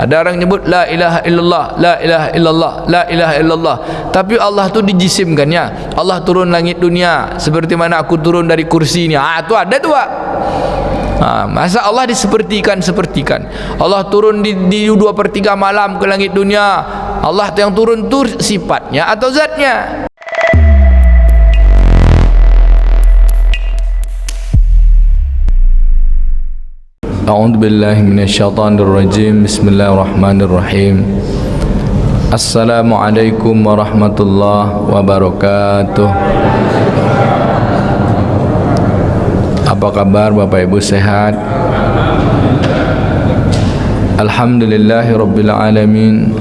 Ada orang nyebut la ilaha illallah, la ilaha illallah, la ilaha illallah, tapi Allah tu dijisimkannya. Allah turun langit dunia seperti mana aku turun dari kursi ini. Tu ada tu, Pak. Masa Allah disepertikan. Allah turun di 2/3 malam ke langit dunia. Allah yang turun tu sifatnya atau zatnya? A'udzu billahi minasyaitonir rajim. Bismillahirrahmanirrahim. Assalamualaikum warahmatullahi wabarakatuh. Apa kabar Bapak Ibu, sehat? Alhamdulillahi rabbil alamin.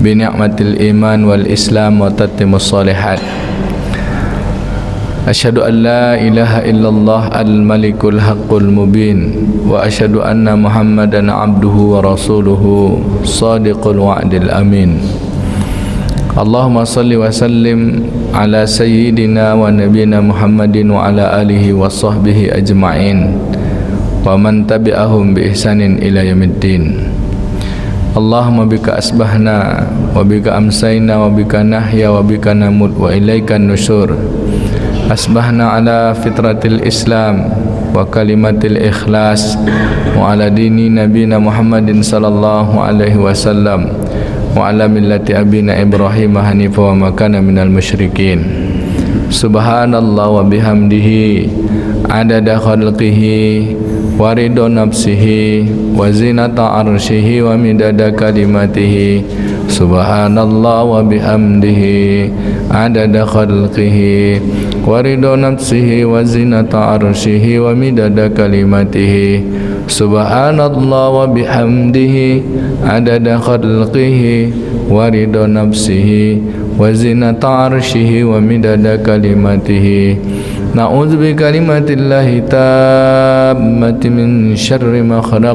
Bi ni'matil iman wal islam wa tatimmus shalihat. Asyhadu an la ilaha illallah al-malikul haqqul mubin wa asyhadu anna Muhammadan abduhu wa rasuluhu shadiqul wa'dil amin. Allahumma salli wa sallim ala sayyidina wa nabiyina Muhammadin wa ala alihi wa sahbihi ajma'in wa man tabi'ahum bi ihsanin ila yaumiddin. Allahumma bika asbahna wa bika amsayna wa bika nahya wa bika namut wa ilaikan nusyur. Asbahna ala fitratil Islam wa kalimatil ikhlas wa ala dini nabina Muhammadin sallallahu alaihi wasallam wa ala millati abina Ibrahim hanifa wa makana minal musyrikin. Subhanallah wa bihamdihi adada khalqihi wa ridha nafsihi wa zinata arshihi wa midada kalimatihi. Subhanallah wa bihamdihi adada khalqihi wa ridha nafsihi wa zinata arshihi wa midada kalimatihi. Subhanallah wa bihamdihi adada khalqihi wa ridha nafsihi wa zinata arshihi wa midada kalimatihi. Na'udzu bi kalimatillahi tammati min syarri ma khalaq.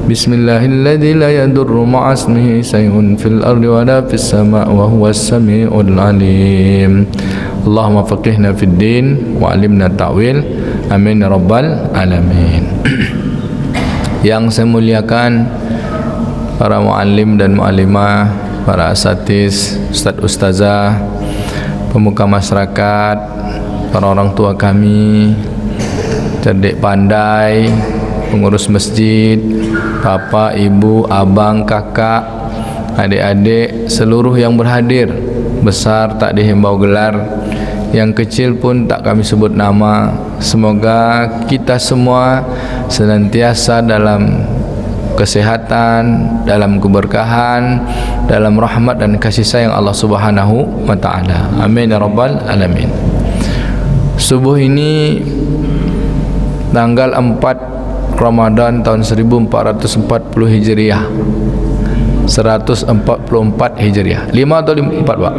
Bismillahilladzi la yadurru ma'a ismihi shay'un fil ardi wa la fis sama' wa huwas sami'ul 'alim. Allahumma faqihna fid din wa 'allimna ta'wil. Amin ya rabbal alamin. Yang saya muliakan para muallim dan muallimah, para asatiz, ustaz ustazah, pemuka masyarakat, para orang tua kami, cerdik pandai, pengurus masjid, bapak, ibu, abang, kakak, adik-adik, seluruh yang berhadir, besar tak dihimbau gelar, yang kecil pun tak kami sebut nama. Semoga kita semua senantiasa dalam kesehatan, dalam keberkahan, dalam rahmat dan kasih sayang Allah Subhanahu wa taala. Amin ya rabbal alamin. Subuh ini tanggal 4 Ramadan tahun 1440 Hijriah, 144 Hijriah. 5 atau 4, Pak?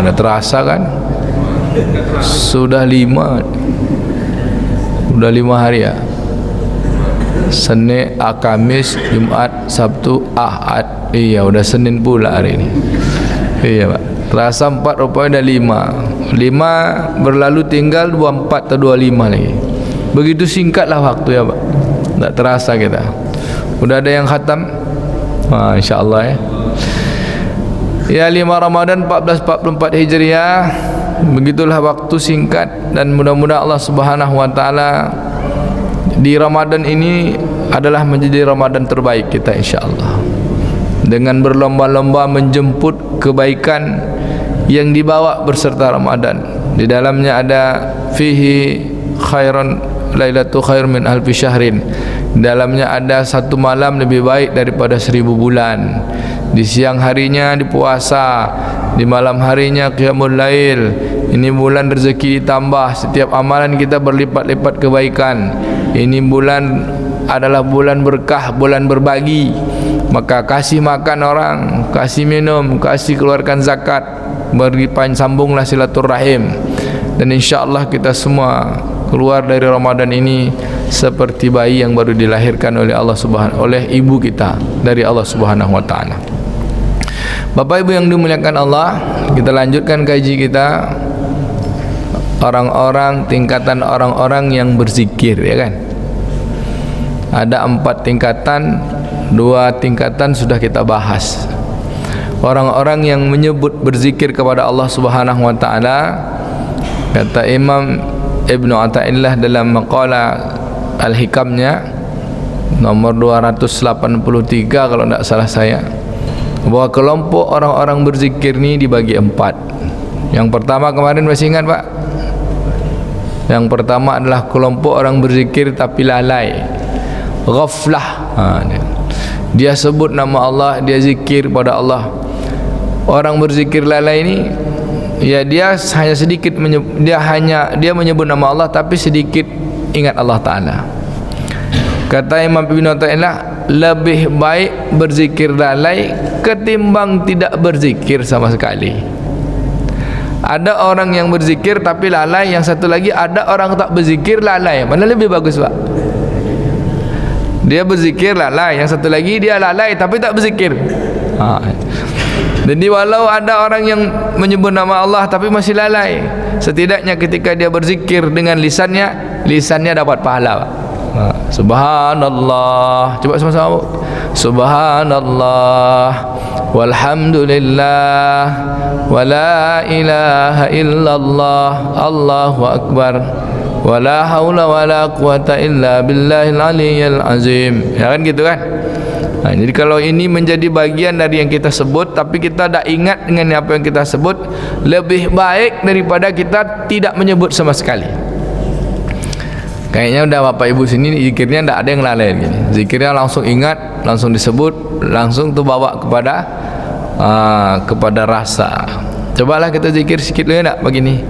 Dah terasa kan? Sudah 5 hari ya. Senin, Kamis, Jumat, Sabtu, Ahad. Iya, udah Senin pula hari ini. Iya, Pak. Terasa 4, rupanya dah 5 berlalu, tinggal 24 atau 25 lagi. Begitu singkatlah waktu ya, Pak. Tak terasa kita. Udah ada yang khatam? InsyaAllah ya. Ya, 5 Ramadan 1444 Hijriah. Begitulah waktu singkat, dan mudah-mudahan Allah Subhanahu wa taala di Ramadan ini adalah menjadi Ramadan terbaik kita insyaallah. Dengan berlomba-lomba menjemput kebaikan yang dibawa berserta Ramadan. Di dalamnya ada fihi khairan lailatu khair min alfi syahrin. Di dalamnya ada satu malam lebih baik daripada 1000 bulan. Di siang harinya di puasa, di malam harinya qiyamul lail. Ini bulan rezeki ditambah, setiap amalan kita berlipat-lipat kebaikan. Ini bulan adalah bulan berkah, bulan berbagi. Maka kasih makan orang, kasih minum, kasih keluarkan zakat, beri sambunglah silaturahim. Dan insyaallah kita semua keluar dari Ramadan ini seperti bayi yang baru dilahirkan oleh oleh ibu kita dari Allah Subhanahu wa taala. Bapak Ibu yang dimuliakan Allah, kita lanjutkan kaji kita, orang-orang, tingkatan orang-orang yang berzikir, ya kan? Ada 4 tingkatan dua tingkatan sudah kita bahas. Orang-orang yang menyebut berzikir kepada Allah Subhanahu wa taala, kata Imam Ibnu Athaillah dalam maqalah Al-Hikamnya nomor 283 kalau tidak salah saya, bahwa kelompok orang-orang berzikir ni dibagi 4. Yang pertama kemarin masih ingat Pak? Yang pertama adalah kelompok orang berzikir tapi lalai, ghaflah. Dia sebut nama Allah, dia zikir pada Allah. Orang berzikir lalai ini, ya dia hanya sedikit dia menyebut nama Allah tapi sedikit ingat Allah Ta'ala. Kata Imam Ibn Athaillah, lebih baik berzikir lalai ketimbang tidak berzikir sama sekali. Ada orang yang berzikir tapi lalai, yang satu lagi ada orang tak berzikir lalai. Mana lebih bagus Pak? Dia berzikir lalai, yang satu lagi dia lalai tapi tak berzikir. Jadi walau ada orang yang menyebut nama Allah tapi masih lalai, setidaknya ketika dia berzikir dengan lisannya dapat pahala Pak. Subhanallah, coba sama-sama. Subhanallah walhamdulillah wala ilaha illallah Allahu akbar wala haula wala quwata illa billahil aliyyil azim. Ya kan gitu kan? Jadi kalau ini menjadi bagian dari yang kita sebut tapi kita tak ingat dengan apa yang kita sebut, lebih baik daripada kita tidak menyebut sama sekali. Kayaknya udah Bapak Ibu sini zikirnya tidak ada yang lalai gini. Zikirnya langsung ingat, langsung disebut, langsung tu bawa kepada rasa. Cobalah kita zikir sikit dulu ya, begini.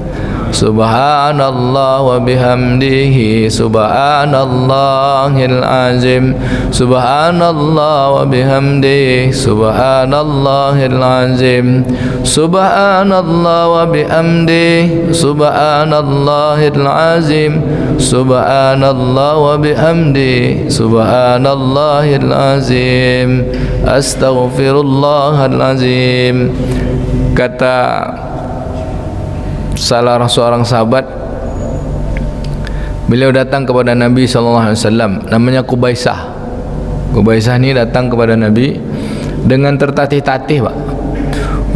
Subhanallah wa bihamdihi subhanallahil azim. Subhanallah wa bihamdihi subhanallahil azim. Subhanallah wa bihamdihi subhanallahil azim. Subhanallah wa bihamdihi subhanallahil azim. Astaghfirullahal azim. Kata salah seorang sahabat, beliau datang kepada Nabi SAW, namanya Qubaisah. Qubaisah ni datang kepada Nabi dengan tertatih-tatih Pak.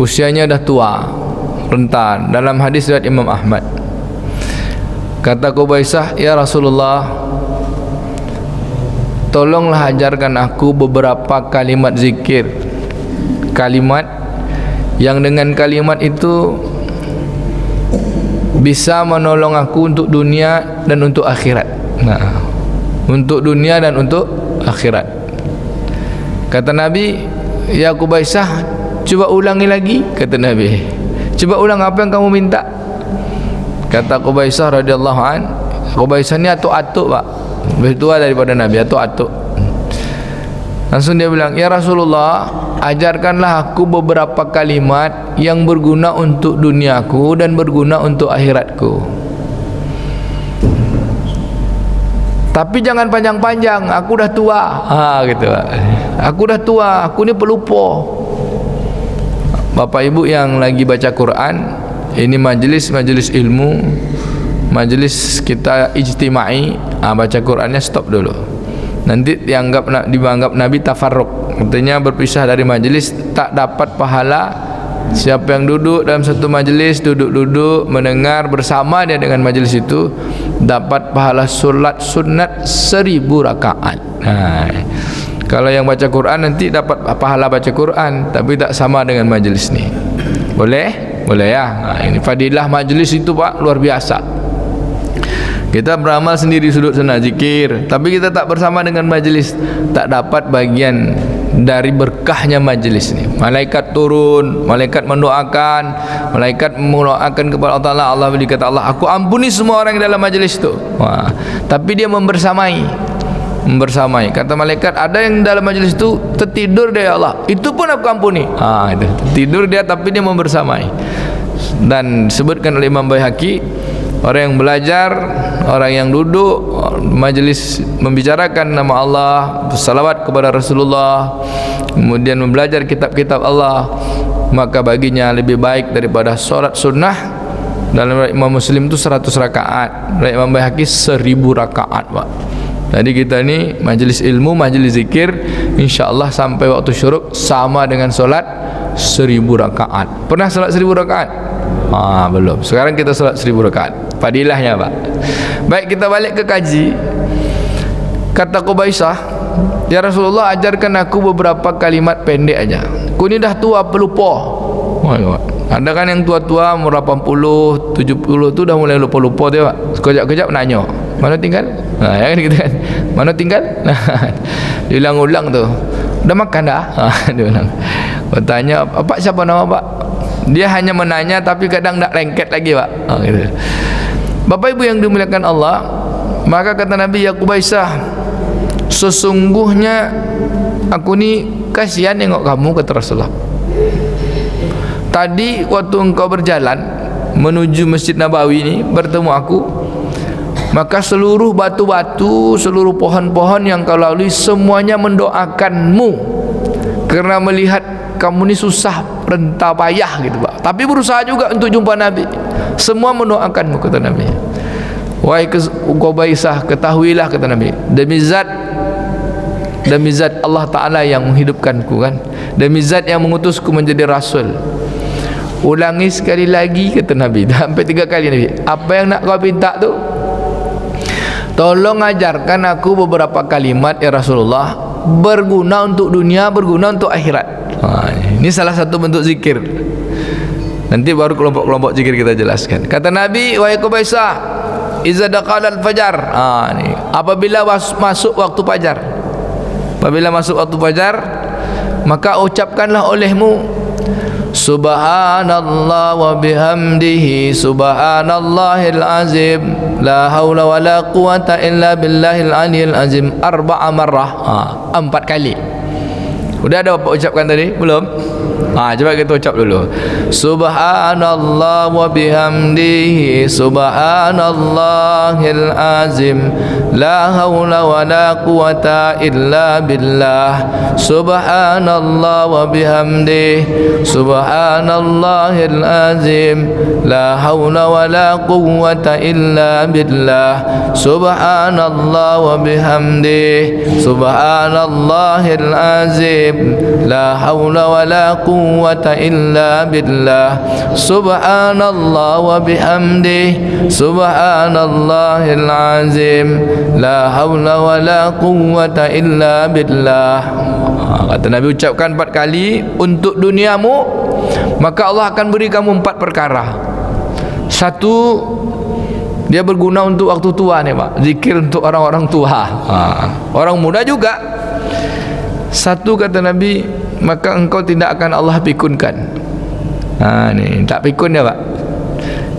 Usianya dah tua, rentan. Dalam hadis riwayat Imam Ahmad, kata Qubaisah, ya Rasulullah, tolonglah ajarkan aku beberapa kalimat zikir, kalimat yang dengan kalimat itu bisa menolong aku untuk dunia dan untuk akhirat. Untuk dunia dan untuk akhirat. Kata Nabi, ya Qubaisah, coba ulangi lagi. Kata Nabi, coba ulang apa yang kamu minta. Kata Qubaisah radhiyallahu an, Qubaisah ni atuk-atuk Pak, lebih tua daripada Nabi, atuk-atuk. Langsung dia bilang, ya Rasulullah, ajarkanlah aku beberapa kalimat yang berguna untuk duniaku dan berguna untuk akhiratku. Tapi jangan panjang-panjang, aku dah tua. Gitu Pak. Aku dah tua, aku ni pelupa. Bapak Ibu yang lagi baca Quran, ini majlis ilmu, majlis kita ijtimai, baca Qurannya stop dulu. Nanti dianggap Nabi tafarruq, artinya berpisah dari majlis, tak dapat pahala. Siapa yang duduk dalam satu majlis, duduk-duduk mendengar bersama dia dengan majlis itu, dapat pahala solat sunat 1000 rakaat. Kalau yang baca Quran nanti dapat pahala baca Quran, tapi tak sama dengan majlis ni. Boleh? Boleh ya. Ini fadilah majlis itu Pak, luar biasa. Kita beramal sendiri sudut sana zikir, tapi kita tak bersama dengan majlis, tak dapat bagian dari berkahnya majlis ini. Malaikat turun, malaikat mendoakan kepada Allah Ta'ala. Allah berkata, Allah, aku ampuni semua orang dalam majlis itu. Tapi dia membersamai. Kata malaikat, ada yang dalam majlis itu tertidur dia, ya Allah, itu pun aku ampuni. Itu. Tidur dia tapi dia membersamai. Dan disebutkan oleh Imam Baihaqi, orang yang belajar, orang yang duduk majlis membicarakan nama Allah, bersalawat kepada Rasulullah, kemudian belajar kitab-kitab Allah, maka baginya lebih baik daripada solat sunnah. Dalam Imam Muslim itu 100 rakaat, Imam Baihaqi 1000 rakaat Pak. Jadi kita ni majlis ilmu, majlis zikir, insya-Allah sampai waktu syuruk sama dengan solat 1000 rakaat. Pernah solat 1000 rakaat? Belum. Sekarang kita solat 1000 rakaat. Fadilahnya Pak. Baik, kita balik ke kaji. Kata Qubaisah, ya Rasulullah, ajarkan aku beberapa kalimat pendek aja. Aku ni dah tua pelupa. Ada kan yang tua-tua umur 80, 70 tu dah mulai lupa-lupa dia Pak. Sekejap-kejap nanya, mana tinggal? Ya kan gitu kan. Mana tinggal? Diulang-ulang tu. Dah makan dah? Dia ulang. Bertanya, "Apa siapa nama Pak?" Dia hanya menanya tapi kadang tak lengket lagi Pak. Gitu. Bapak Ibu yang dimuliakan Allah, maka kata Nabi, ya Qubaisah, sesungguhnya aku ni kasihan tengok kamu, kata Rasulullah. Tadi waktu engkau berjalan menuju Masjid Nabawi ni bertemu aku, maka seluruh batu-batu, seluruh pohon-pohon yang kau lalui semuanya mendoakanmu karena melihat kamu ni susah, rentah, payah gitu Pak. Tapi berusaha juga untuk jumpa Nabi. Semua mendoakanmu, kata Nabi. Wahai Qubaisah, ketahuilah, kata Nabi, demi zat Allah Ta'ala yang menghidupkanku kan, demi zat yang mengutusku menjadi Rasul. Ulangi sekali lagi, kata Nabi. Sampai 3 kali Nabi. Apa yang nak kau minta tu? Tolong ajarkan aku beberapa kalimat ya Rasulullah, berguna untuk dunia, berguna untuk akhirat. Ini salah satu bentuk zikir. Nanti baru kelompok-kelompok zikir kita jelaskan. Kata Nabi, wahai Qubaisah, iza daqala al-fajar. Ni apabila masuk waktu fajar. Apabila masuk waktu fajar, maka ucapkanlah olehmu, subhanallah wa bihamdihi subhanallahil azim la haula wala quwata illa billahil aliyil azim 4 marrah. 4 kali. Udah ada Bapak ucapkan tadi? Belum? Coba kita ucap dulu. Subhanallah wa bihamdihi subhanallahil azim la haula wala quwata illa billah subhanallah wa bihamdihi subhanallahil azim la haula wala quwata illa billah subhanallah wa bihamdihi subhanallahil azim la haula wala quwwata illa billah subhanallah wa bihamdihi subhanallahil azim la haula wala quwwata illa billah. Kata Nabi, ucapkan 4 kali untuk duniamu, maka Allah akan beri kamu 4 perkara. 1, dia berguna untuk waktu tua nih Pak, zikir untuk orang-orang tua, orang muda juga. 1, kata Nabi, maka engkau tidak akan Allah pikunkan. Ni tak pikun dia Pak.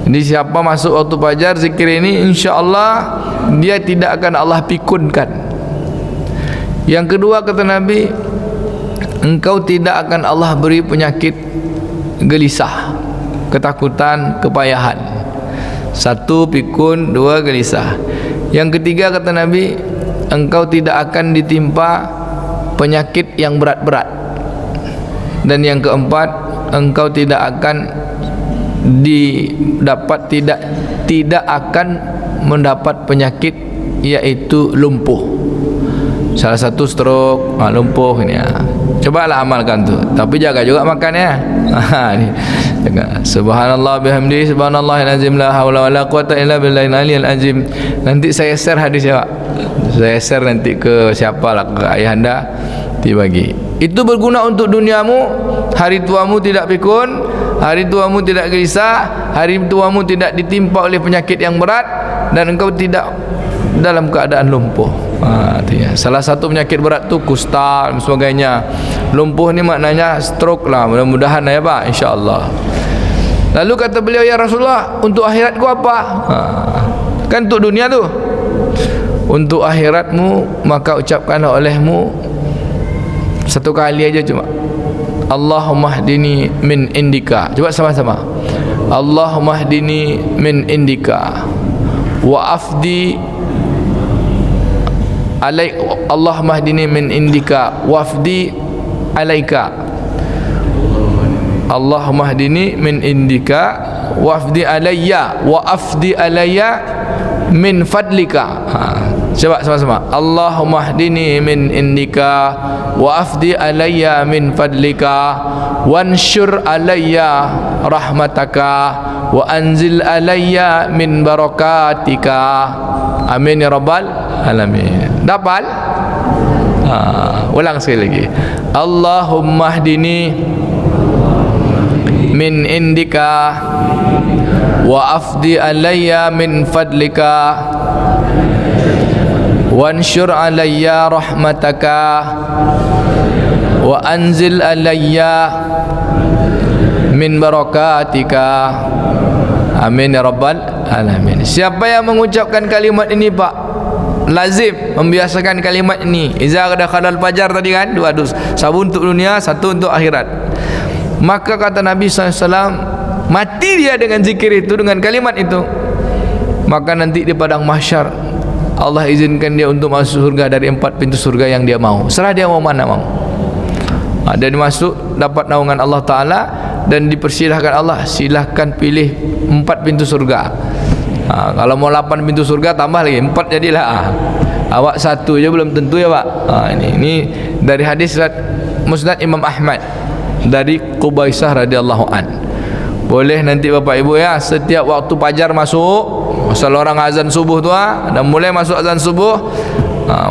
Jadi siapa masuk waktu fajar zikir ini, insya-Allah dia tidak akan Allah pikunkan. Yang kedua, kata Nabi, engkau tidak akan Allah beri penyakit gelisah, ketakutan, kepayahan. 1 pikun, 2 gelisah. Yang ketiga, kata Nabi, engkau tidak akan ditimpa penyakit yang berat-berat. Dan yang keempat, engkau tidak akan tidak akan mendapat penyakit yaitu lumpuh. Salah satu stroke, lumpuh ini ya. Cobalah amalkan tu. Tapi jaga juga makan ya. Ni. Jaga. Subhanallah bihamdi subhanallahil azim la haula wala quwata illa billahil aliyil azim. Nanti saya share hadis ya Pak. Saya share nanti ke siapalah, ke ayahanda dibagi. Itu berguna untuk duniamu, hari tuamu tidak pikun, hari tuamu tidak gelisah, hari tuamu tidak ditimpa oleh penyakit yang berat, dan engkau tidak dalam keadaan lumpuh. Salah satu penyakit berat tu kusta dan sebagainya. Lumpuh ni maknanya stroke lah, mudah-mudahan ya Pak, insya-Allah. Lalu kata beliau, ya Rasulullah, untuk akhiratku apa? Kan untuk dunia tu. Untuk akhiratmu, maka ucapkanlah olehmu 1 kali aja cuma, Allahumma hdini min indika. Coba sama-sama. Allahumma hdini min indika wa afdi alaik. Allahumma hdini min indika wa afdi alaika. Allahumma hdini min indika wa afdi alayya wa afdi alayya min fadlika. Coba sama-sama. Allahumma hdini min indika wa afdi alayya min fadlika wanshur alayya rahmataka wa anzil alayya min barakatika. Amin ya rabbal alamin. Dapat? Ulang sekali lagi. Allahumma hdini min indika wa afdi alayya min fadlika wanshur alayya rahmataka wa anzil alayya min barakatika. Amin ya rabbal alamin. Siapa yang mengucapkan kalimat ini Pak, lazim membiasakan kalimat ini. Iza dakhalal fajar tadi kan, dua dus, satu untuk dunia, satu untuk akhirat. Maka kata Nabi SAW, mati dia dengan zikir itu, dengan kalimat itu, maka nanti di padang mahsyar Allah izinkan dia untuk masuk surga dari 4 pintu surga yang dia mau. Serah dia mau mana mau. Dia masuk dapat naungan Allah Ta'ala dan dipersilahkan Allah, silahkan pilih 4 pintu surga. Kalau mau 8 pintu surga tambah lagi 4 jadilah. Awak 1 je belum tentu ya Pak. Ini dari hadis Musnad Imam Ahmad dari Qubaisah radhiyallahu an. Boleh nanti Bapak Ibu ya, setiap waktu fajar masuk, asal orang azan subuh tu dan mulai masuk azan subuh,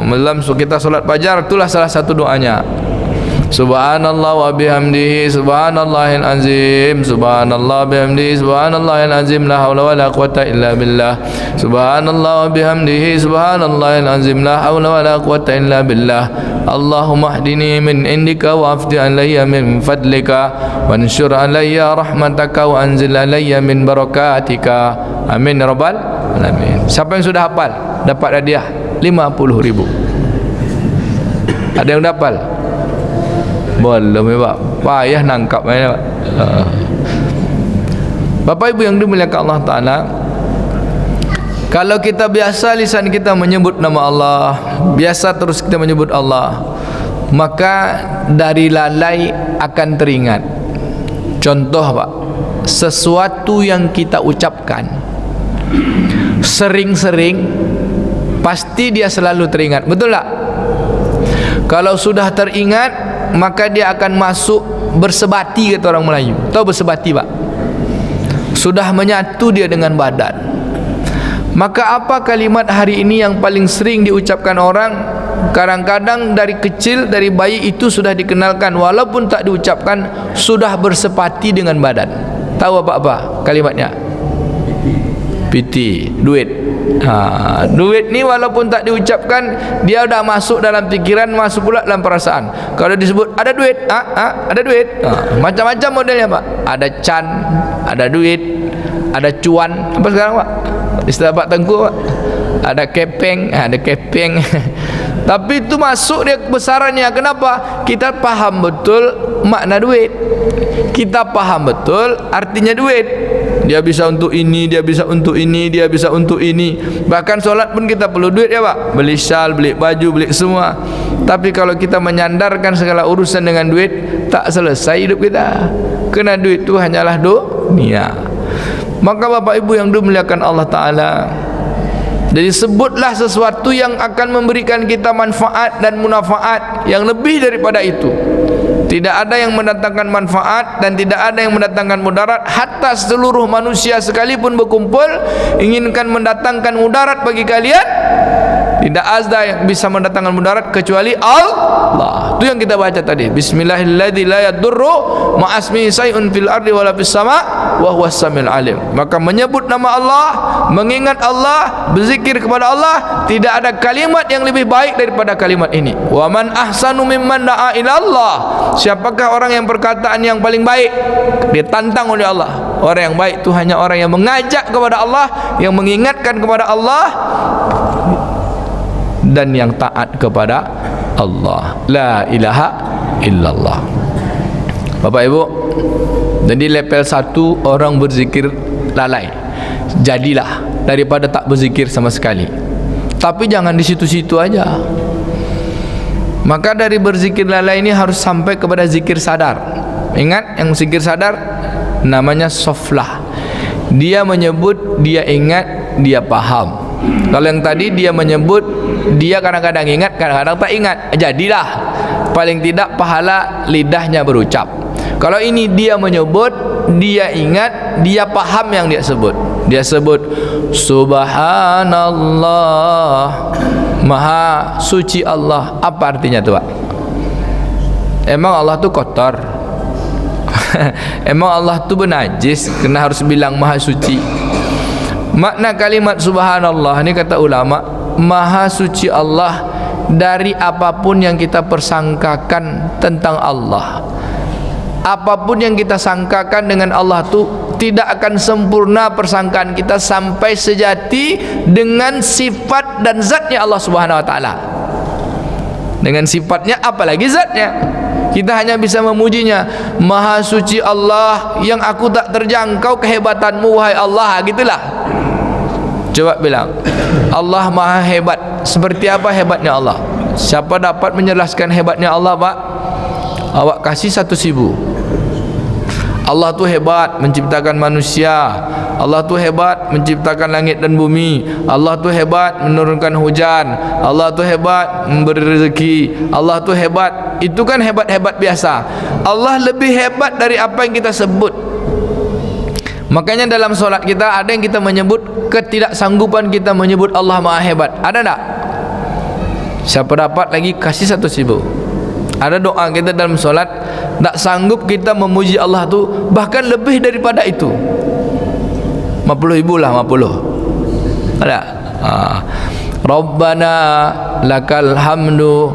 malam kita solat fajar, itulah salah satu doanya. Subhanallah wa bihamdihi subhanallahil azim, subhanallah bihamdihi subhanallahil azim, la haula wala quwata illa billah. Subhanallah wa bihamdihi subhanallahil azim, la haula wala quwata illa billah. Allahumma hdini min indika wa afdi alayya min fadlika wanshur alayya rahmataka wa anzil alayya min barakatika. Amin ya rabbal alamin. Siapa yang sudah hafal dapat hadiah 50.000. Ada yang hafal? Belum ya Pak, payah nangkap ya Pak. Bapak Ibu yang dimuliakan Allah Ta'ala, kalau kita biasa lisan kita menyebut nama Allah, biasa terus kita menyebut Allah, maka dari lalai akan teringat. Contoh Pak, sesuatu yang kita ucapkan sering-sering, pasti dia selalu teringat. Betul tak? Kalau sudah teringat, maka dia akan masuk bersebati, kata orang Melayu. Tahu bersebati Pak? Sudah menyatu dia dengan badan. Maka apa kalimat hari ini yang paling sering diucapkan orang? Kadang-kadang dari kecil, dari bayi itu sudah dikenalkan, walaupun tak diucapkan sudah bersepati dengan badan. Tahu apa kalimatnya? Piti, duit. Duit ni walaupun tak diucapkan, dia dah masuk dalam pikiran, masuk pula dalam perasaan. Kalau disebut ada duit, ada duit. Macam-macam modelnya Pak. Ada can, ada duit, ada cuan. Apa sekarang Pak? Istilah Pak Tengku Pak. Ada kepeng, ada kepeng. Tapi itu masuk dia kebesarannya. Kenapa? Kita paham betul makna duit. Kita paham betul artinya duit. Dia bisa untuk ini, dia bisa untuk ini, dia bisa untuk ini. Bahkan solat pun kita perlu duit ya Pak. Beli syal, beli baju, beli semua. Tapi kalau kita menyandarkan segala urusan dengan duit, tak selesai hidup kita. Kerana duit itu hanyalah dunia. Maka Bapak Ibu yang dimuliakan Allah Ta'ala, jadi sebutlah sesuatu yang akan memberikan kita manfaat dan munafaat yang lebih daripada itu. Tidak ada yang mendatangkan manfaat dan tidak ada yang mendatangkan mudarat. Hatta seluruh manusia sekalipun berkumpul inginkan mendatangkan mudarat bagi kalian, tidak ada yang bisa mendatangkan mudarat kecuali Allah. Itu yang kita baca tadi. Bismillahirrahmanirrahim. La yadurru ma'asmihi say'un fil ardi wala fis sama' wa huwas samiul alim. Maka menyebut nama Allah, mengingat Allah, berzikir kepada Allah, tidak ada kalimat yang lebih baik daripada kalimat ini. Wa man ahsanu mimman da'a ila Allah. Siapakah orang yang perkataan yang paling baik? Dia tantang oleh Allah. Orang yang baik itu hanya orang yang mengajak kepada Allah, yang mengingatkan kepada Allah, dan yang taat kepada Allah. La ilaha illallah. Bapak Ibu, jadi level 1 orang berzikir lalai, jadilah daripada tak berzikir sama sekali. Tapi jangan di situ-situ aja. Maka dari berzikir lalai ini harus sampai kepada zikir sadar. Ingat, yang zikir sadar namanya soflah. Dia menyebut, dia ingat, dia paham. Kalau yang tadi dia menyebut, dia kadang-kadang ingat, kadang-kadang tak ingat, jadilah paling tidak pahala lidahnya berucap. Kalau ini dia menyebut, dia ingat, dia paham yang dia sebut. Dia sebut Subhanallah, Maha suci Allah. Apa artinya tu Pak? Emang Allah tu kotor? Emang Allah tu bernajis kena harus bilang Maha suci? Makna kalimat Subhanallah ni kata ulama, Maha suci Allah dari apapun yang kita persangkakan tentang Allah. Apapun yang kita sangkakan dengan Allah tu tidak akan sempurna persangkaan kita sampai sejati dengan sifat dan zatnya Allah Subhanahu Wa Taala. Dengan sifatnya apalagi zatnya, kita hanya bisa memujinya. Maha suci Allah yang aku tak terjangkau kehebatanmu wahai Allah, gitulah. Coba bilang Allah maha hebat. Seperti apa hebatnya Allah? Siapa dapat menjelaskan hebatnya Allah Pak? Awak kasih 1.000. Allah tu hebat menciptakan manusia. Allah tu hebat menciptakan langit dan bumi. Allah tu hebat menurunkan hujan. Allah tu hebat memberi rezeki. Allah tu hebat. Itu kan hebat-hebat biasa. Allah lebih hebat dari apa yang kita sebut. Makanya dalam solat kita ada yang kita menyebut ketidaksanggupan kita menyebut Allah maha hebat. Ada tak? Siapa dapat lagi kasih 1.000. Ada doa kita dalam solat, tak sanggup kita memuji Allah tu, bahkan lebih daripada itu. 50.000 lah, 50. Ada? Rabbana lakal hamdu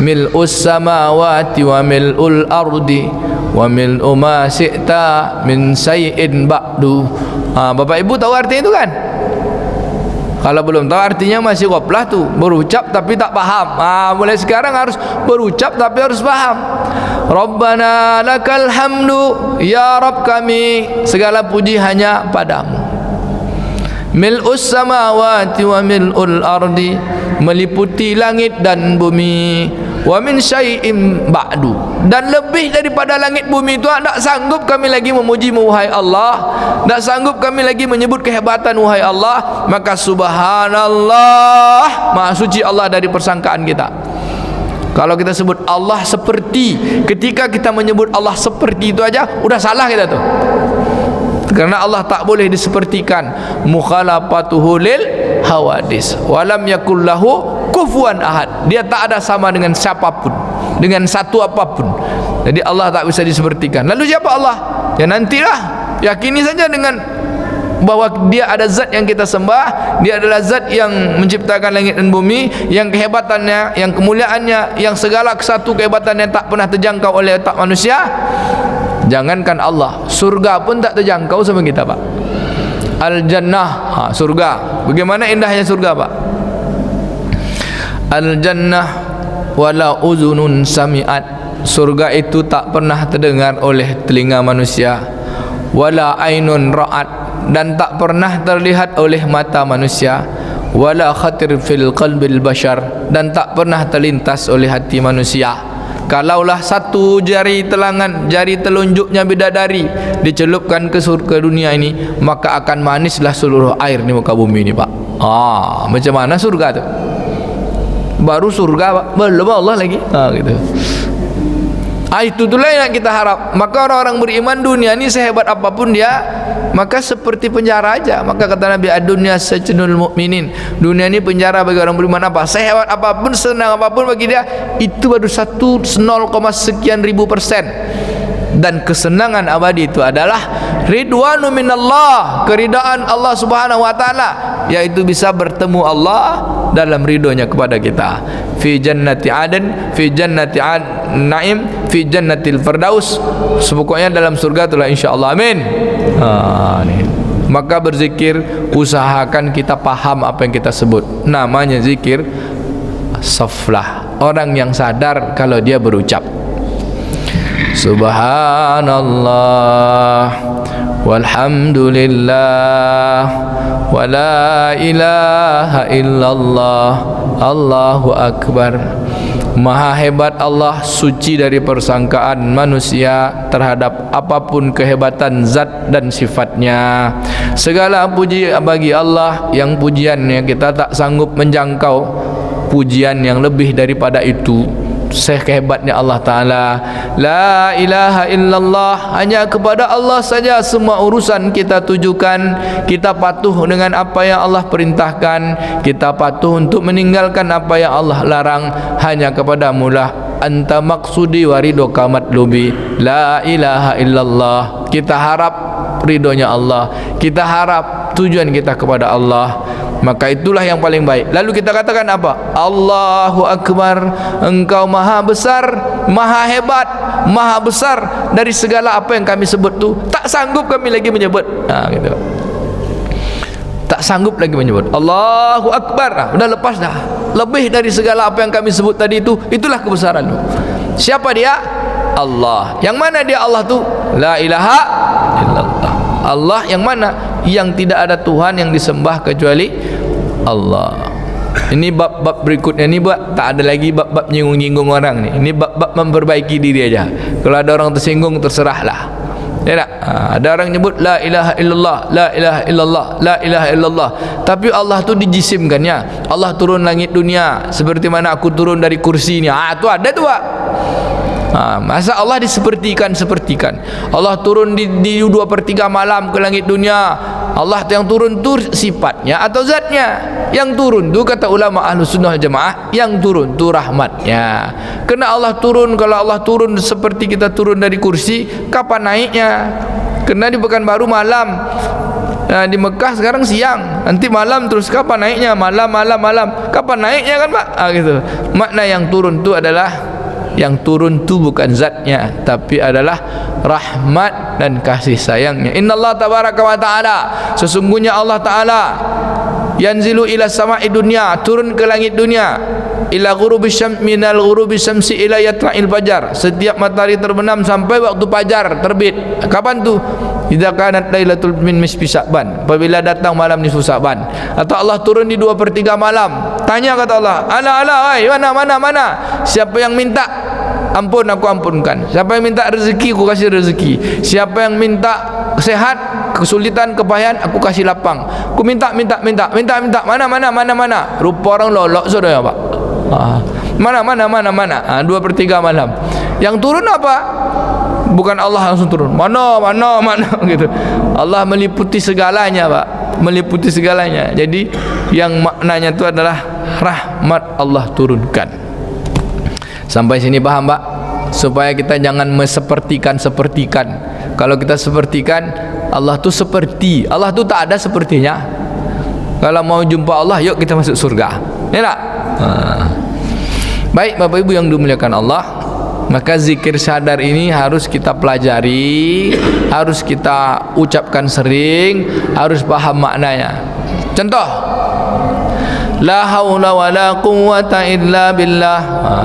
mil'us samawati wa mil'ul ardi wa mil'u ma syi'ta min sayyin ba'du. Bapak Ibu tahu artinya itu kan? Kalau belum tahu artinya masih goplah tu, berucap tapi tak paham. Mulai sekarang harus berucap tapi harus paham. Rabbana lakal hamdu, ya Rabb kami segala puji hanya padamu. Mil'us samawati wa mil'ul ardi, meliputi langit dan bumi. Wa min syai'in ba'du, dan lebih daripada langit bumi itu tak sanggup kami lagi memuji-Mu wahai Allah, tak sanggup kami lagi menyebut kehebatan wahai Allah. Maka subhanallah, maha suci Allah dari persangkaan kita. Kalau kita sebut Allah seperti, ketika kita menyebut Allah seperti itu aja udah salah kita tuh, karena Allah tak boleh disepertikan. Mukhalafatuhu lil hawadis walam yakul lahu kufuwan ahad. Dia tak ada sama dengan siapapun, dengan satu apapun. Jadi Allah tak bisa disepertikan. Lalu siapa Allah? Ya nantilah, yakini saja dengan bahwa dia ada zat yang kita sembah. Dia adalah zat yang menciptakan langit dan bumi, yang kehebatannya, yang kemuliaannya, yang segala satu kehebatannya tak pernah terjangkau oleh otak manusia. Jangankan Allah, surga pun tak terjangkau sama kita Pak. Al-Jannah, surga. Bagaimana indahnya surga Pak? Al-Jannah wala uzunun sami'at. Surga itu tak pernah terdengar oleh telinga manusia. Wala ainun ra'at, dan tak pernah terlihat oleh mata manusia. Wala khatir fil qalbil bashar, dan tak pernah terlintas oleh hati manusia. Kalaulah satu jari telangan, jari telunjuknya bidadari dicelupkan ke surga dunia ini, maka akan manislah seluruh air di muka bumi ini Pak. Macam mana surga tu? Baru surga Pak, belum Allah lagi. Gitu. Itu itulah yang kita harap. Maka orang-orang beriman dunia ini sehebat apapun dia, maka seperti penjara aja. Maka kata Nabi, ad-dunya sajnul mu'minin. Dunia ini penjara bagi orang beriman. Apa? Sehebat apapun, senang apapun bagi dia, itu baru 0, sekian ribu %. Dan kesenangan abadi itu adalah ridwanu minallah, keridaan Allah Subhanahu wa taala, yaitu bisa bertemu Allah dalam ridhonya kepada kita. Fi jannati aden, fi jannati naim, fi jannatil firdaus. Pokoknya dalam surga itulah insyaallah. Amin. Maka berzikir, usahakan kita paham apa yang kita sebut. Namanya zikir saflah, orang yang sadar kalau dia berucap Subhanallah walhamdulillah wa la ilaha illallah Allahu akbar Maha hebat Allah, suci dari persangkaan manusia terhadap apapun kehebatan zat dan sifatnya. Segala puji bagi Allah yang pujiannya kita tak sanggup menjangkau pujian yang lebih daripada itu. Sehebatnya Allah Ta'ala. La ilaha illallah, hanya kepada Allah saja semua urusan kita tujukan. Kita patuh dengan apa yang Allah perintahkan, kita patuh untuk meninggalkan apa yang Allah larang. Hanya kepada Mulah anta maksudi waridoka matlubi. La ilaha illallah, kita harap ridhonya Allah, kita harap tujuan kita kepada Allah. Maka itulah yang paling baik. Lalu kita katakan apa? Allahu Akbar, Engkau maha besar, maha hebat, maha besar dari segala apa yang kami sebut tu. Tak sanggup kami lagi menyebut. Gitu. Tak sanggup lagi menyebut Allahu Akbar. Udah lepas dah. Lebih dari segala apa yang kami sebut tadi itu. Itulah kebesaran tu. Siapa dia? Allah. Yang mana dia Allah tu? La ilaha illallah. Allah yang mana? Yang tidak ada Tuhan yang disembah kecuali Allah. Ini bab-bab berikutnya ni buat tak ada lagi bab-bab nyinggung-nyinggung orang ni. Ini bab-bab memperbaiki diri aja. Kalau ada orang tersinggung, terserahlah. Ya tak? Ada orang nyebut la ilaha illallah, la ilaha illallah, la ilaha illallah. Tapi Allah tu dijisimkannya. Allah turun langit dunia seperti mana aku turun dari kursi ni. Tu ada tu Pak. Masa Allah disepertikan. Allah turun di 2/3 malam ke langit dunia. Allah yang turun tu sifatnya atau zatnya? Yang turun tu kata ulama Ahlus Sunnah Jamaah, yang turun tu rahmatnya. Kena Allah turun, kalau Allah turun seperti kita turun dari kursi, kapan naiknya? Kena di Pekanbaru malam, di Mekah sekarang siang, nanti malam, terus kapan naiknya? Malam, kapan naiknya kan Pak? Gitu. Makna yang turun tu adalah, yang turun tu bukan zatnya, tapi adalah rahmat dan kasih sayangnya. Innallaha tabaraka wa ta'ala, sesungguhnya Allah Ta'ala yanzilu ila sama'i dunya, turun ke langit dunia, ila ghurubi syams, minal ghurubi syamsi ila yatla'il fajar, setiap matahari terbenam sampai waktu fajar terbit. Kapan tu? Idza kanat lailatul min nisfi Sya'ban, apabila datang malam nisfu Sya'ban. Atau Allah turun di 2/3 malam. Tanya kata Allah, ala ai, mana? Siapa yang minta ampun, aku ampunkan. Siapa yang minta rezeki, aku kasih rezeki. Siapa yang minta sehat, kesulitan, kepayahan, aku kasih lapang. Aku minta. Mana? Rupa orang lolok saudara Pak. Mana? 2/3 malam. Yang turun apa? Bukan Allah langsung turun. Mana gitu. Allah meliputi segalanya, Pak. Meliputi segalanya. Jadi yang maknanya itu adalah rahmat Allah turunkan. Sampai sini paham Pak? Supaya kita jangan sepertikan. Kalau kita sepertikan, Allah tu seperti, Allah tu tak ada sepertinya. Kalau mau jumpa Allah, yuk kita masuk surga. Ya tak? Baik Bapak Ibu yang dimuliakan Allah, maka zikir sadar ini harus kita pelajari, harus kita ucapkan sering, harus paham maknanya. Contoh, la haula wala quwwata illa billah.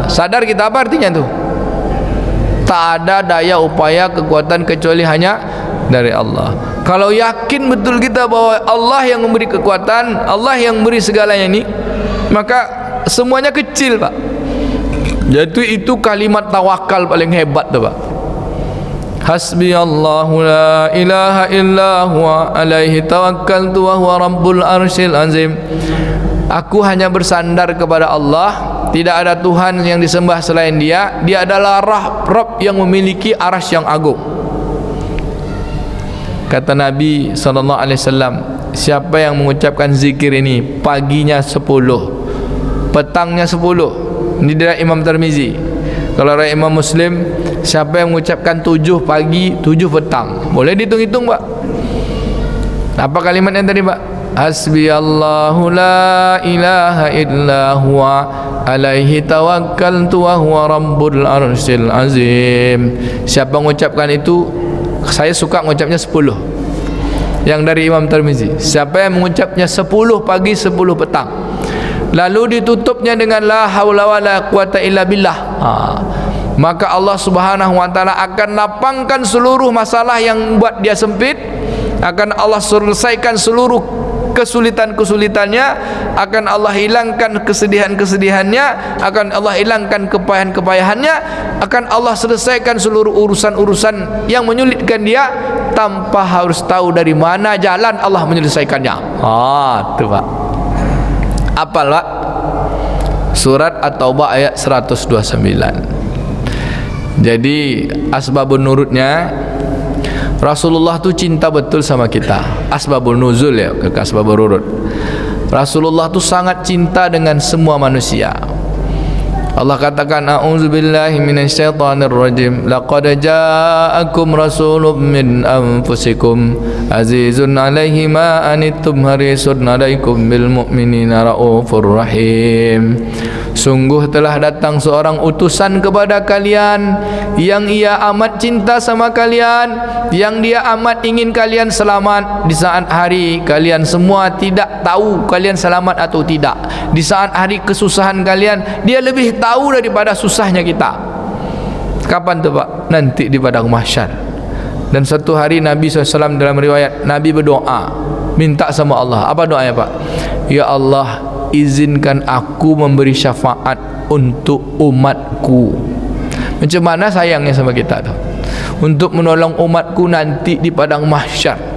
Sadar kita apa artinya tuh? Tak ada daya upaya kekuatan kecuali hanya dari Allah. Kalau yakin betul kita bahwa Allah yang memberi kekuatan, Allah yang memberi segalanya ini, maka semuanya kecil Pak. Jadi itu kalimat tawakal paling hebat tuh Pak. Hasbi Allahu la ilaha illa huwa alaihi tawakkaltu wa huwa rabbul arsyil azim. Aku hanya bersandar kepada Allah, tidak ada Tuhan yang disembah selain Dia. Dia adalah Rabb yang memiliki arsy yang agung. Kata Nabi SAW, siapa yang mengucapkan zikir ini paginya 10, petangnya 10. Ini dari Imam Tirmizi. Kalau dari Imam Muslim, siapa yang mengucapkan 7 pagi, 7 petang. Boleh dihitung-hitung Pak. Apa kalimat yang tadi Pak? Hasbi Allahu la ilaha illa huwa alaihi tawakkaltu wa huwa rabbul arsyil azim. Siapa mengucapkan itu, saya suka mengucapnya 10. Yang dari Imam Tirmizi, siapa yang mengucapnya 10 pagi 10 petang, lalu ditutupnya dengan la haula wala quwata illa billah, maka Allah Subhanahu wa taala akan lapangkan seluruh masalah yang buat dia sempit, akan Allah selesaikan seluruh kesulitan-kesulitannya, akan Allah hilangkan kesedihan-kesedihannya, akan Allah hilangkan kepayahan-kepayahannya, akan Allah selesaikan seluruh urusan-urusan yang menyulitkan dia tanpa harus tahu dari mana jalan Allah menyelesaikannya. Itu Pak. Apal Pak? Surat At-Taubah ayat 129. Jadi asbabun nurutnya, Rasulullah tu cinta betul sama kita. Asbabun nuzul ya, ke asbabun nurut. Rasulullah tu sangat cinta dengan semua manusia. Allah katakan, a'udzubillahi minasyaitonir rajim. Laqad ja'akum rasulun min anfusikum azizun 'alaihi ma anittum harisun 'alaikum bil mu'minina raufur rahim. Sungguh telah datang seorang utusan kepada kalian yang ia amat cinta sama kalian, yang dia amat ingin kalian selamat di saat hari kalian semua tidak tahu kalian selamat atau tidak. Di saat hari kesusahan kalian, dia lebih tahu daripada susahnya kita. Kapan tu Pak? Nanti di padang mahsyar. Dan satu hari Nabi SAW dalam riwayat, Nabi berdoa, minta sama Allah. Apa doanya Pak? Ya Allah, izinkan aku memberi syafaat untuk umatku. Macam mana sayangnya sama kita tu, untuk menolong umatku nanti di padang mahsyar.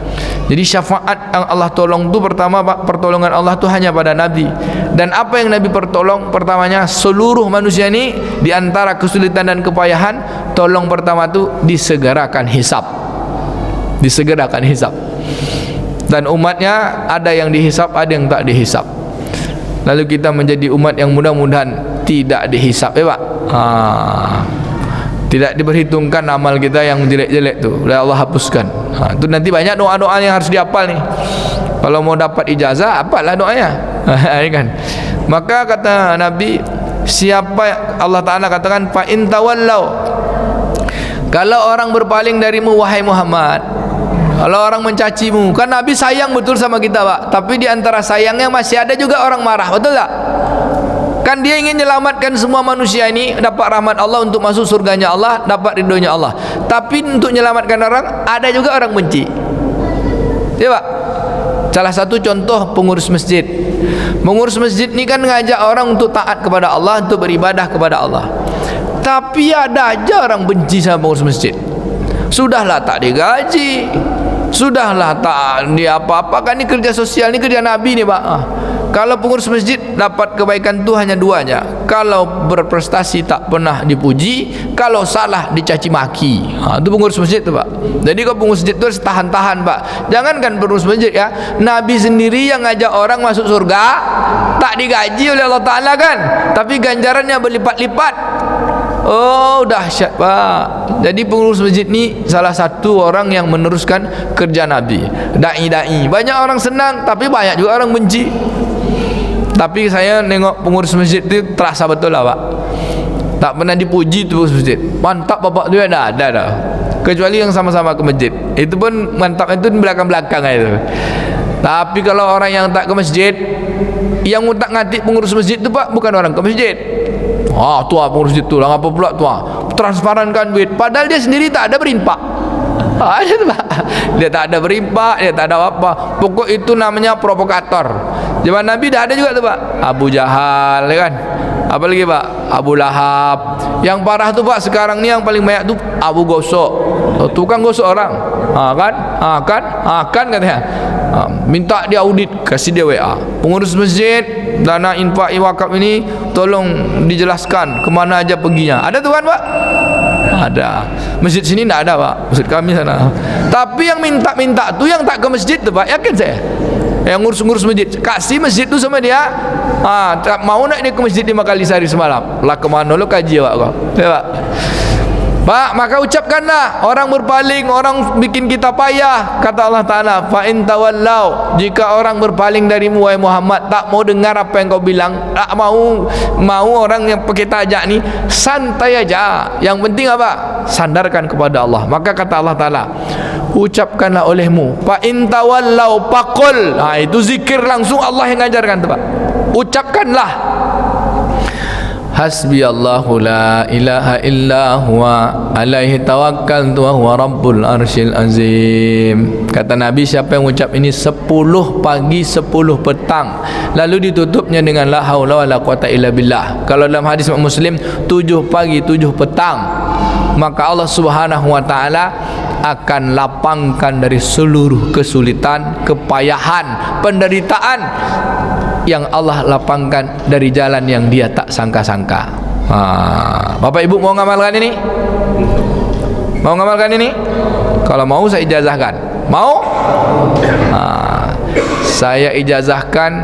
Jadi syafaat yang Allah tolong tu pertama Pak, pertolongan Allah tu hanya pada Nabi. Dan apa yang Nabi pertolong pertamanya, seluruh manusia ni di antara kesulitan dan kepayahan, tolong pertama tu disegerakan hisab. Disegerakan hisab. Dan umatnya ada yang dihisab, ada yang tak dihisab. Lalu kita menjadi umat yang mudah-mudahan tidak dihisab Pak. Tidak diperhitungkan amal kita yang jelek-jelek tu, oleh Allah hapuskan. Itu nanti banyak doa-doa yang harus dihafal nih. Kalau mau dapat ijazah, apalah doanya. Kan? Maka kata Nabi, siapa Allah Ta'ala katakan, fa in tawallau, kalau orang berpaling darimu wahai Muhammad, kalau orang mencacimu, kan Nabi sayang betul sama kita Pak, tapi di antara sayangnya masih ada juga orang marah, betul tak? Kan dia ingin menyelamatkan semua manusia ini dapat rahmat Allah, untuk masuk surganya Allah, dapat ridhonya Allah. Tapi untuk menyelamatkan orang, ada juga orang benci. Ya Pak. Salah satu contoh pengurus masjid. Pengurus masjid ni kan ngajak orang untuk taat kepada Allah, untuk beribadah kepada Allah. Tapi ada aja orang benci sama pengurus masjid. Sudahlah tak digaji, sudahlah tak dia apa-apa, kan ni kerja sosial, ni kerja Nabi ni Pak. Kalau pengurus masjid dapat kebaikan tu hanya dua aja. Kalau berprestasi tak pernah dipuji, kalau salah dicaci maki. Itu pengurus masjid tu Pak. Jadi kalau pengurus masjid tu harus tahan-tahan Pak. Jangankan pengurus masjid ya, Nabi sendiri yang ngajak orang masuk surga tak digaji oleh Allah Ta'ala kan, tapi ganjarannya berlipat-lipat. Oh dahsyat Pak. Jadi pengurus masjid ni salah satu orang yang meneruskan kerja Nabi. Dai-dai, banyak orang senang, tapi banyak juga orang benci. Tapi saya nengok pengurus masjid itu terasa betul lah Pak, tak pernah dipuji tu pengurus masjid. Mantap Bapak tu ada dah. Kecuali yang sama-sama ke masjid, itu pun mantap itu belakang-belakang itu. Tapi kalau orang yang tak ke masjid, yang utak-ngatik pengurus masjid tu Pak, bukan orang ke masjid. Tua pengurus masjid tu lah, apa pula tua, transparankan duit, padahal dia sendiri tak ada berimpak. Dia tak ada berimpak, dia tak ada apa. Pokok itu namanya provokator. Zaman Nabi dah ada juga tu Pak, Abu Jahal kan, apa lagi Pak, Abu Lahab. Yang parah tu Pak sekarang ni yang paling banyak tu Abu Gosok, tukang gosok orang. Kan katanya, minta dia audit, kasih dia WA. Pengurus masjid, dana infak wakaf ini tolong dijelaskan kemana aja perginya. Ada tu kan Pak? Ada. Masjid sini tak ada Pak, masjid kami sana. Tapi yang minta-minta tu yang tak ke masjid tu Pak, yakin saya, yang ngurus-ngurus masjid, kasih masjid tu sama dia. Tak mau nak dia ke masjid 5 kali sehari semalam. Lah kemana lo kaji Pak kau? Ya Pak. Pak, maka ucapkanlah, orang berpaling, orang bikin kita payah. Kata Allah Ta'ala, fa in tawallau, jika orang berpaling darimu wahai Muhammad, tak mau dengar apa yang kau bilang, tak mau orang yang kita ajak ni, santai aja. Yang penting apa? Sandarkan kepada Allah. Maka kata Allah Ta'ala, ucapkanlah olehmu, fa in tawallau faqul. Itu zikir langsung Allah yang ngajarkan tu Pak. Ucapkanlah, Hasbiyallahu la ilaha illa huwa alaihi tawakkaltu wa huwa rabbul arsyil azim. Kata Nabi, siapa yang ucap ini 10 pagi 10 petang lalu ditutupnya dengan la haula wala quwata illa billah. Kalau dalam hadis Muslim 7 pagi 7 petang, maka Allah Subhanahu wa taala akan lapangkan dari seluruh kesulitan, kepayahan, penderitaan yang Allah lapangkan dari jalan yang dia tak sangka-sangka. Bapak Ibu mau ngamalkan ini? Mau ngamalkan ini? Kalau mau saya ijazahkan. Mau? Saya ijazahkan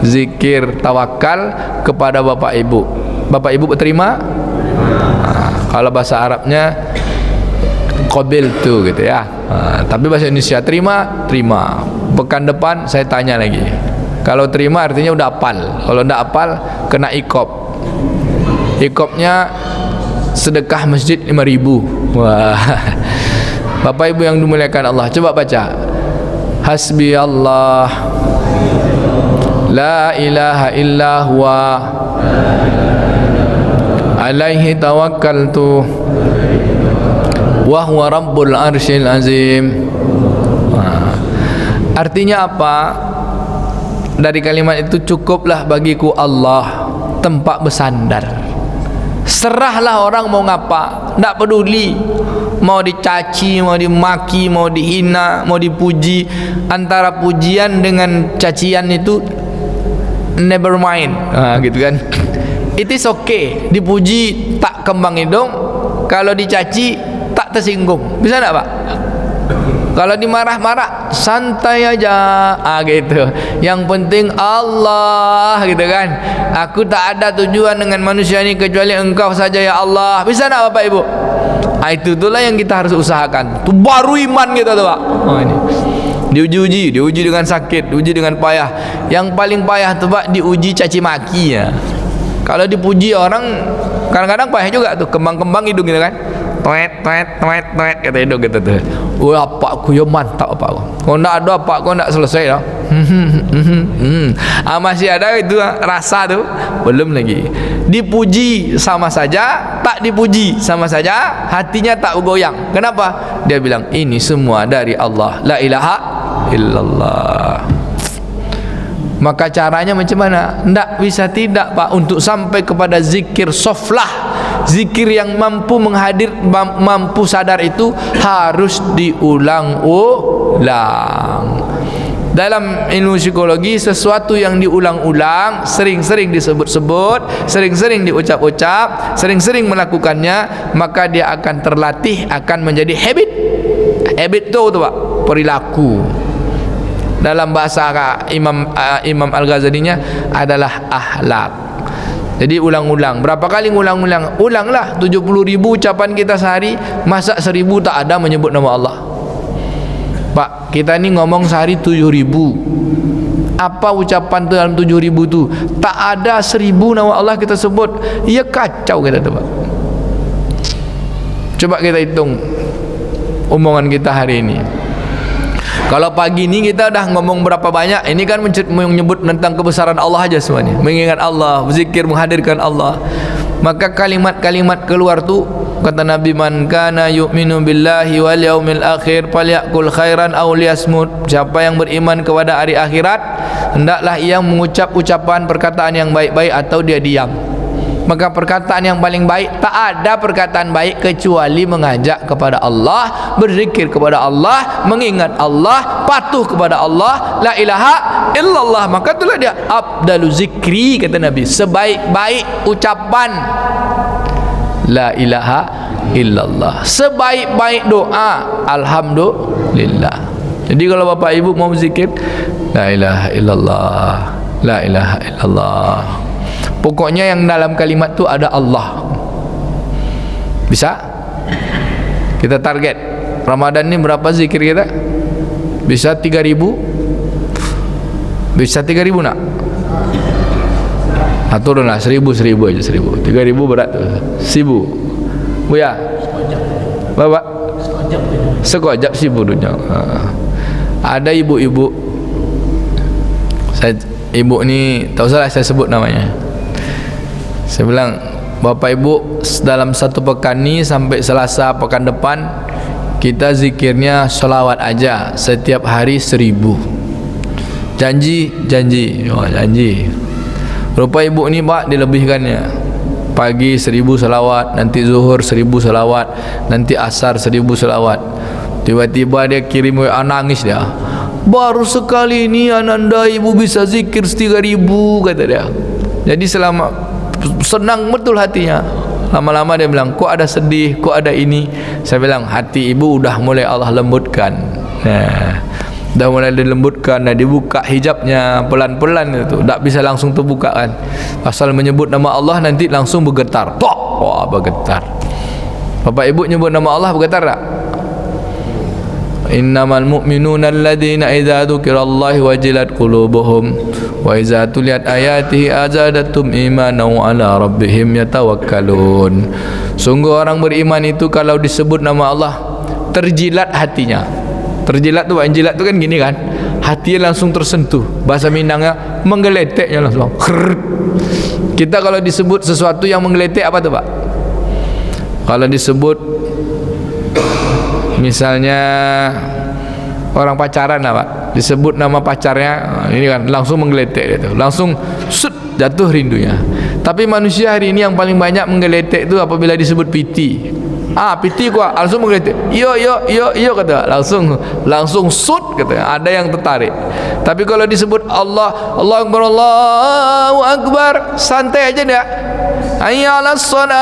zikir tawakal kepada Bapak Ibu. Bapak Ibu terima? Kalau bahasa Arabnya qabil tu gitu ya. Tapi bahasa Indonesia terima, terima. Pekan depan saya tanya lagi. Kalau terima artinya udah hafal. Kalau enggak hafal kena ikop. Ikopnya sedekah masjid 5.000. Wah. Bapak Ibu yang dimuliakan Allah, coba baca. Hasbi Allah la ilaha illa huwa alaihi tawakkaltu wa huwa rabbul arsyil azim. Artinya apa? Dari kalimat itu, cukuplah bagiku Allah tempat bersandar. Serahlah orang mau ngapa, tak peduli mau dicaci, mau dimaki, mau dihina, mau dipuji. Antara pujian dengan cacian itu never mind, gitu kan. It is okay. Dipuji tak kembang hidung, kalau dicaci tak tersinggung. Bisa tak Pak? Kalau dimarah-marah santai aja, gitu. Yang penting Allah, gitu kan. Aku tak ada tujuan dengan manusia ini kecuali Engkau saja ya Allah. Bisa tak Bapak Ibu? Itulah yang kita harus usahakan. Itu baru iman kita tuh Pak. Ini diuji dengan sakit, diuji dengan payah. Yang paling payah tuh Pak, diuji caci maki ya. Kalau dipuji orang kadang-kadang payah juga tuh, kembang-kembang hidung gitu kan. Tuet kata hidung gitu tuh. Wah, apakku ya mantap apakku. Kau ndak ada apakku ndak selesai dah. Masih ada itu rasa tuh, belum lagi. Dipuji sama saja, tak dipuji sama saja, hatinya tak goyang. Kenapa? Dia bilang ini semua dari Allah. La ilaha illallah. Maka caranya macam mana? Ndak bisa tidak Pak, untuk sampai kepada zikir soflah, zikir yang mampu mampu sadar itu harus diulang-ulang. Dalam ilmu psikologi, sesuatu yang diulang-ulang, sering-sering disebut-sebut, sering-sering diucap-ucap, sering-sering melakukannya, maka dia akan terlatih, akan menjadi habit. Habit itu Pak, perilaku. Dalam bahasa Imam Al-Ghazalinya adalah akhlak. Jadi ulang-ulang. Berapa kali ulang-ulang? Ulanglah 70.000 ucapan kita sehari. Masa 1.000 tak ada menyebut nama Allah? Pak, kita ni ngomong sehari 7.000. Apa ucapan tu dalam 7.000 tu? Tak ada 1.000 nama Allah kita sebut. Ya kacau kita tu Pak. Coba kita hitung omongan kita hari ini. Kalau pagi ini kita dah ngomong berapa banyak, ini kan menyebut tentang kebesaran Allah aja semuanya, mengingat Allah, berzikir, menghadirkan Allah. Maka kalimat-kalimat keluar tu, kata Nabi, man kana yu'minu billahi wal yaumil akhir falyakul khairan aw liyasmut. Siapa yang beriman kepada hari akhirat, hendaklah ia mengucap ucapan perkataan yang baik-baik atau dia diam. Maka perkataan yang paling baik, tak ada perkataan baik kecuali mengajak kepada Allah, berzikir kepada Allah, mengingat Allah, patuh kepada Allah, la ilaha illallah. Maka itulah dia afdalu zikri, kata Nabi, sebaik-baik ucapan la ilaha illallah, sebaik-baik doa alhamdulillah. Jadi kalau Bapak Ibu mau zikir la ilaha illallah, la ilaha illallah, pokoknya yang dalam kalimat tu ada Allah. Bisa? Kita target Ramadan ni berapa zikir kita? Bisa 3.000? Bisa 3.000 nak? Turunlah 1.000 aja, 1.000. 3.000 berat tu. 1.000. Bu ya? Bapak? Sekojap 1.000 dunia. Ada ibu-ibu. Ibu ni tak usahlah saya sebut namanya. Saya bilang, Bapak Ibu, dalam satu pekan ni sampai Selasa pekan depan kita zikirnya selawat aja setiap hari 1000. Janji. Janji. Rupa Ibu ni Pak dilebihkannya. Pagi 1000 selawat, nanti zuhur 1000 selawat, nanti asar 1000 selawat. Tiba-tiba dia kirim WA, nangis dia. Baru sekali ini Ananda Ibu bisa zikir 3000, kata dia. Jadi selama senang betul hatinya. Lama-lama dia bilang, kok ada sedih, kok ada ini. Saya bilang, hati Ibu udah mulai Allah lembutkan. Dah mulai dilembutkan, dah dibuka hijabnya pelan-pelan itu. Tak bisa langsung terbuka kan. Asal menyebut nama Allah nanti langsung bergetar. Tok! Wah, bergetar. Bapak Ibu nyebut nama Allah bergetar tak? Innamal mu'minuna alladhina idza dzukirallahi wajilat qulubuhum wa idza tuliyat ayatihi azadatum imanan wa ala rabbihim yatawakkalun. Sungguh orang beriman itu kalau disebut nama Allah terjilat hatinya. Terjilat tu, jilat tu kan gini kan, hatinya langsung tersentuh. Bahasa Minangnya menggeleteknya langsung. Kita kalau disebut sesuatu yang menggeletek apa tu Pak? Kalau disebut misalnya orang pacaran lah Pak, disebut nama pacarnya, ini kan langsung menggeletek dia tu, langsung jatuh rindunya. Tapi manusia hari ini yang paling banyak menggeletek itu apabila disebut piti. Piti kuat, langsung menggeletek. Yo kata, langsung kata. Ada yang tertarik. Tapi kalau disebut Allah, Allahu Akbar, santai aja dia. Hayya 'alas shalah.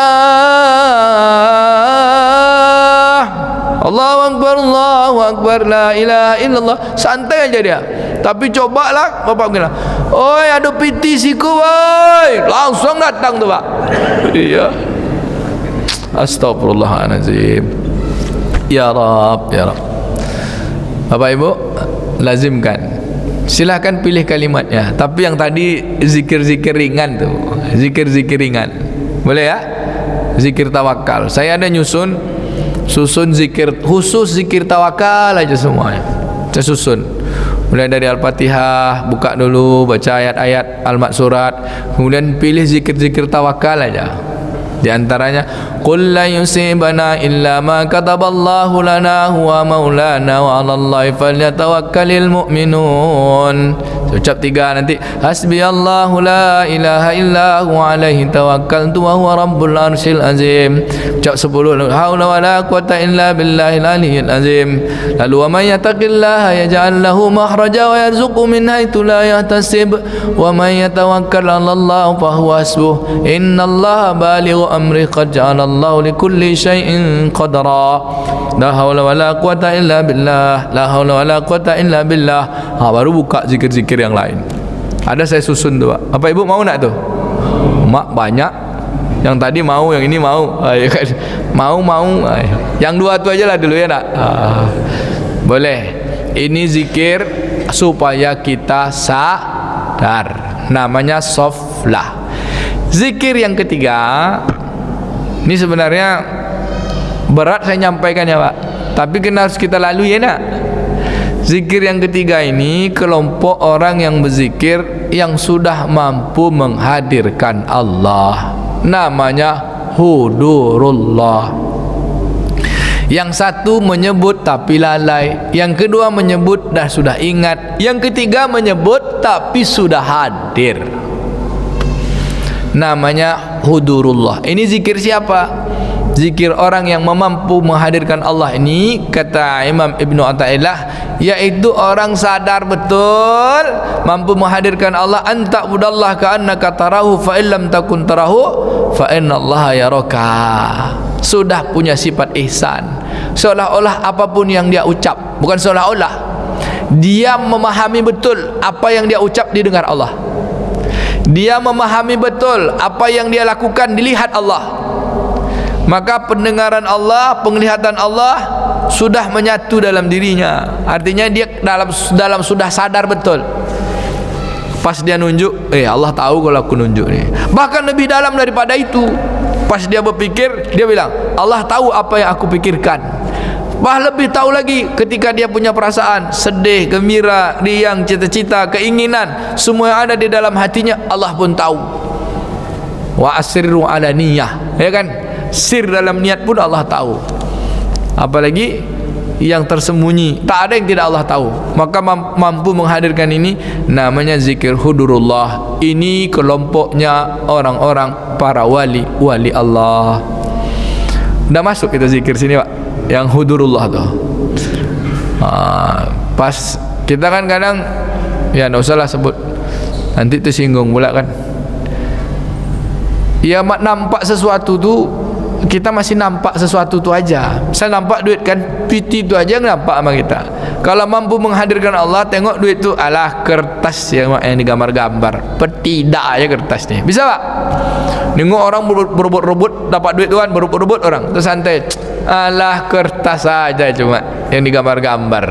Allahu Akbar, la ilaha illallah, santai aja dia. Tapi cobalah bapak bilang, oi ada piti siku woi, langsung datang tu Pak. Iya. Astagfirullahaladzim. Ya Rab. Bapak Ibu, lazimkan. Silahkan pilih kalimatnya. Tapi yang tadi zikir-zikir ringan tu, zikir-zikir ringan, boleh ya? Zikir tawakal. Saya ada susun zikir khusus, zikir tawakal aja semuanya. Saya susun. Mulai dari Al-Fatihah, buka dulu, baca ayat-ayat Al-Maksurat, kemudian pilih zikir-zikir tawakal aja. Di antaranya, qul la yusibana illa ma kataballahu lana huwa maulana wa 'alallahi falyatawakkalul mu'minun. Ucap 3 nanti, hasbiyallahu la ilaha illa huwa alaihi tawakkaltu wa huwa rabbul arsyil azim. Ucap 10, la haula wala quwata illa billahil aliyyil azim. Lalu wa may yattaqillaha yaj'al lahu makhraja wa yarzuqhu min haitsu la yahtasib wa may yatawakkal 'alallahi fa huwa hasbuh innallaha balighu amri qad ja'alallahu likulli syai'in qadara. La haula wala quwata illa billah, la haula wala quwata illa billah. Baru buka zikir-zikir yang lain. Ada saya susun tu Pak. Apa Ibu mau nak tu? Mak banyak. Yang tadi mau, yang ini mau. Mau. Yang 2 tu aja lah dulu ya nak. Boleh. Ini zikir supaya kita sadar. Namanya soflah. Zikir yang ketiga, ini sebenarnya berat saya nyampaikannya Pak, tapi kena harus kita lalui ya nak. Zikir yang ketiga ini kelompok orang yang berzikir yang sudah mampu menghadirkan Allah. Namanya hudurullah. Yang satu menyebut tapi lalai, yang kedua menyebut dah sudah ingat, yang ketiga menyebut tapi sudah hadir. Namanya hudurullah. Ini zikir siapa? Zikir orang yang mampu menghadirkan Allah ini, kata Imam Ibnu Athaillah, yaitu orang sadar betul mampu menghadirkan Allah. Anta budallah ka'annaka tarahu fa illam takun tarahu fa innallaha yaraka. Sudah punya sifat ihsan, seolah-olah apapun yang dia ucap, bukan seolah-olah, dia memahami betul apa yang dia ucap didengar Allah. Dia memahami betul apa yang dia lakukan dilihat Allah. Maka pendengaran Allah, penglihatan Allah sudah menyatu dalam dirinya. Artinya dia dalam sudah sadar betul. Pas dia nunjuk, Allah tahu kalau aku nunjuk ni. Bahkan lebih dalam daripada itu. Pas dia berpikir, dia bilang, Allah tahu apa yang aku pikirkan. Lebih tahu lagi ketika dia punya perasaan sedih, gembira, riang, cita-cita, keinginan, semua yang ada di dalam hatinya Allah pun tahu. Wa asirru ala niyah, ya kan? Sir dalam niat pun Allah tahu, apalagi yang tersembunyi, tak ada yang tidak Allah tahu. Maka mampu menghadirkan ini namanya zikir hudurullah. Ini kelompoknya orang-orang para wali Allah. Udah masuk kita zikir sini Pak, yang hudurullah tuh. Pas kita kan kadang ya nggak usah lah sebut, nanti tersinggung pula kan. Ya nampak sesuatu tuh, kita masih nampak sesuatu tu aja. Saya nampak duit kan, PT tu aja nampak sama kita. Kalau mampu menghadirkan Allah, tengok duit tu alah kertas yang digambar-gambar, tidak aja kertas ni. Bisa Pak? Nengok orang berebut-rebut dapat duit tu kan, berebut-rebut orang, tu santai, alah kertas aja cuma yang digambar-gambar.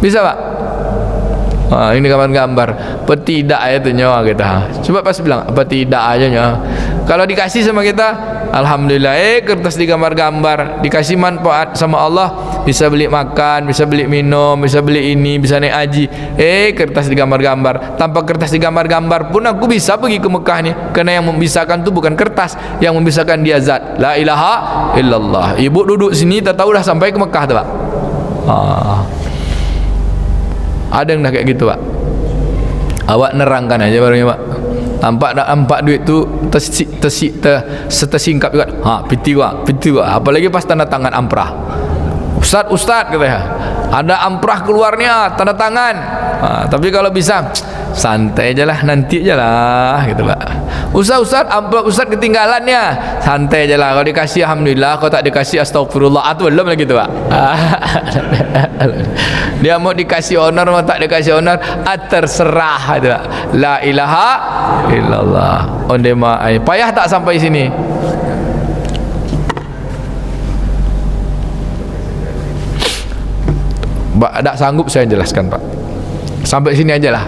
Bisa Pak? Ini gambar-gambar, tidak aja tu nyawa kita. Coba pas bilang apa tidak aja nyawa. Kalau dikasih sama kita, alhamdulillah. Kertas digambar-gambar, dikasih manfaat sama Allah, bisa beli makan, bisa beli minum, bisa beli ini, bisa naik haji. Kertas digambar-gambar. Tanpa kertas digambar-gambar pun aku bisa pergi ke Mekah ni, karena yang membisahkan tu bukan kertas, yang membisahkan dia zat. La ilaha illallah. Ibu duduk sini, tak tahu dah sampai ke Mekah tu Pak. Ada yang dah kayak gitu Pak. Awak nerangkan aja barunya Pak. Nampak duit tu tersingkap juga. Piti Pak. Apalagi pas tanda tangan amprah. Ustaz katanya, ada amprah keluarnya, tanda tangan. Tapi kalau bisa santai aja lah, nanti aja lah gitu Pak. Ustaz amplop Ustaz ketinggalannya, santai aja lah. Kalau dikasih alhamdulillah, kalau tak dikasih astagfirullah. Itu belum lagi tu Pak. Dia mau dikasih honor, mau tak dikasih honor, terserah itu Pak. La ilaha illallah. Onde ma'ai. Payah tak sampai sini? Tak sanggup saya jelaskan Pak. Sampai sini aja lah.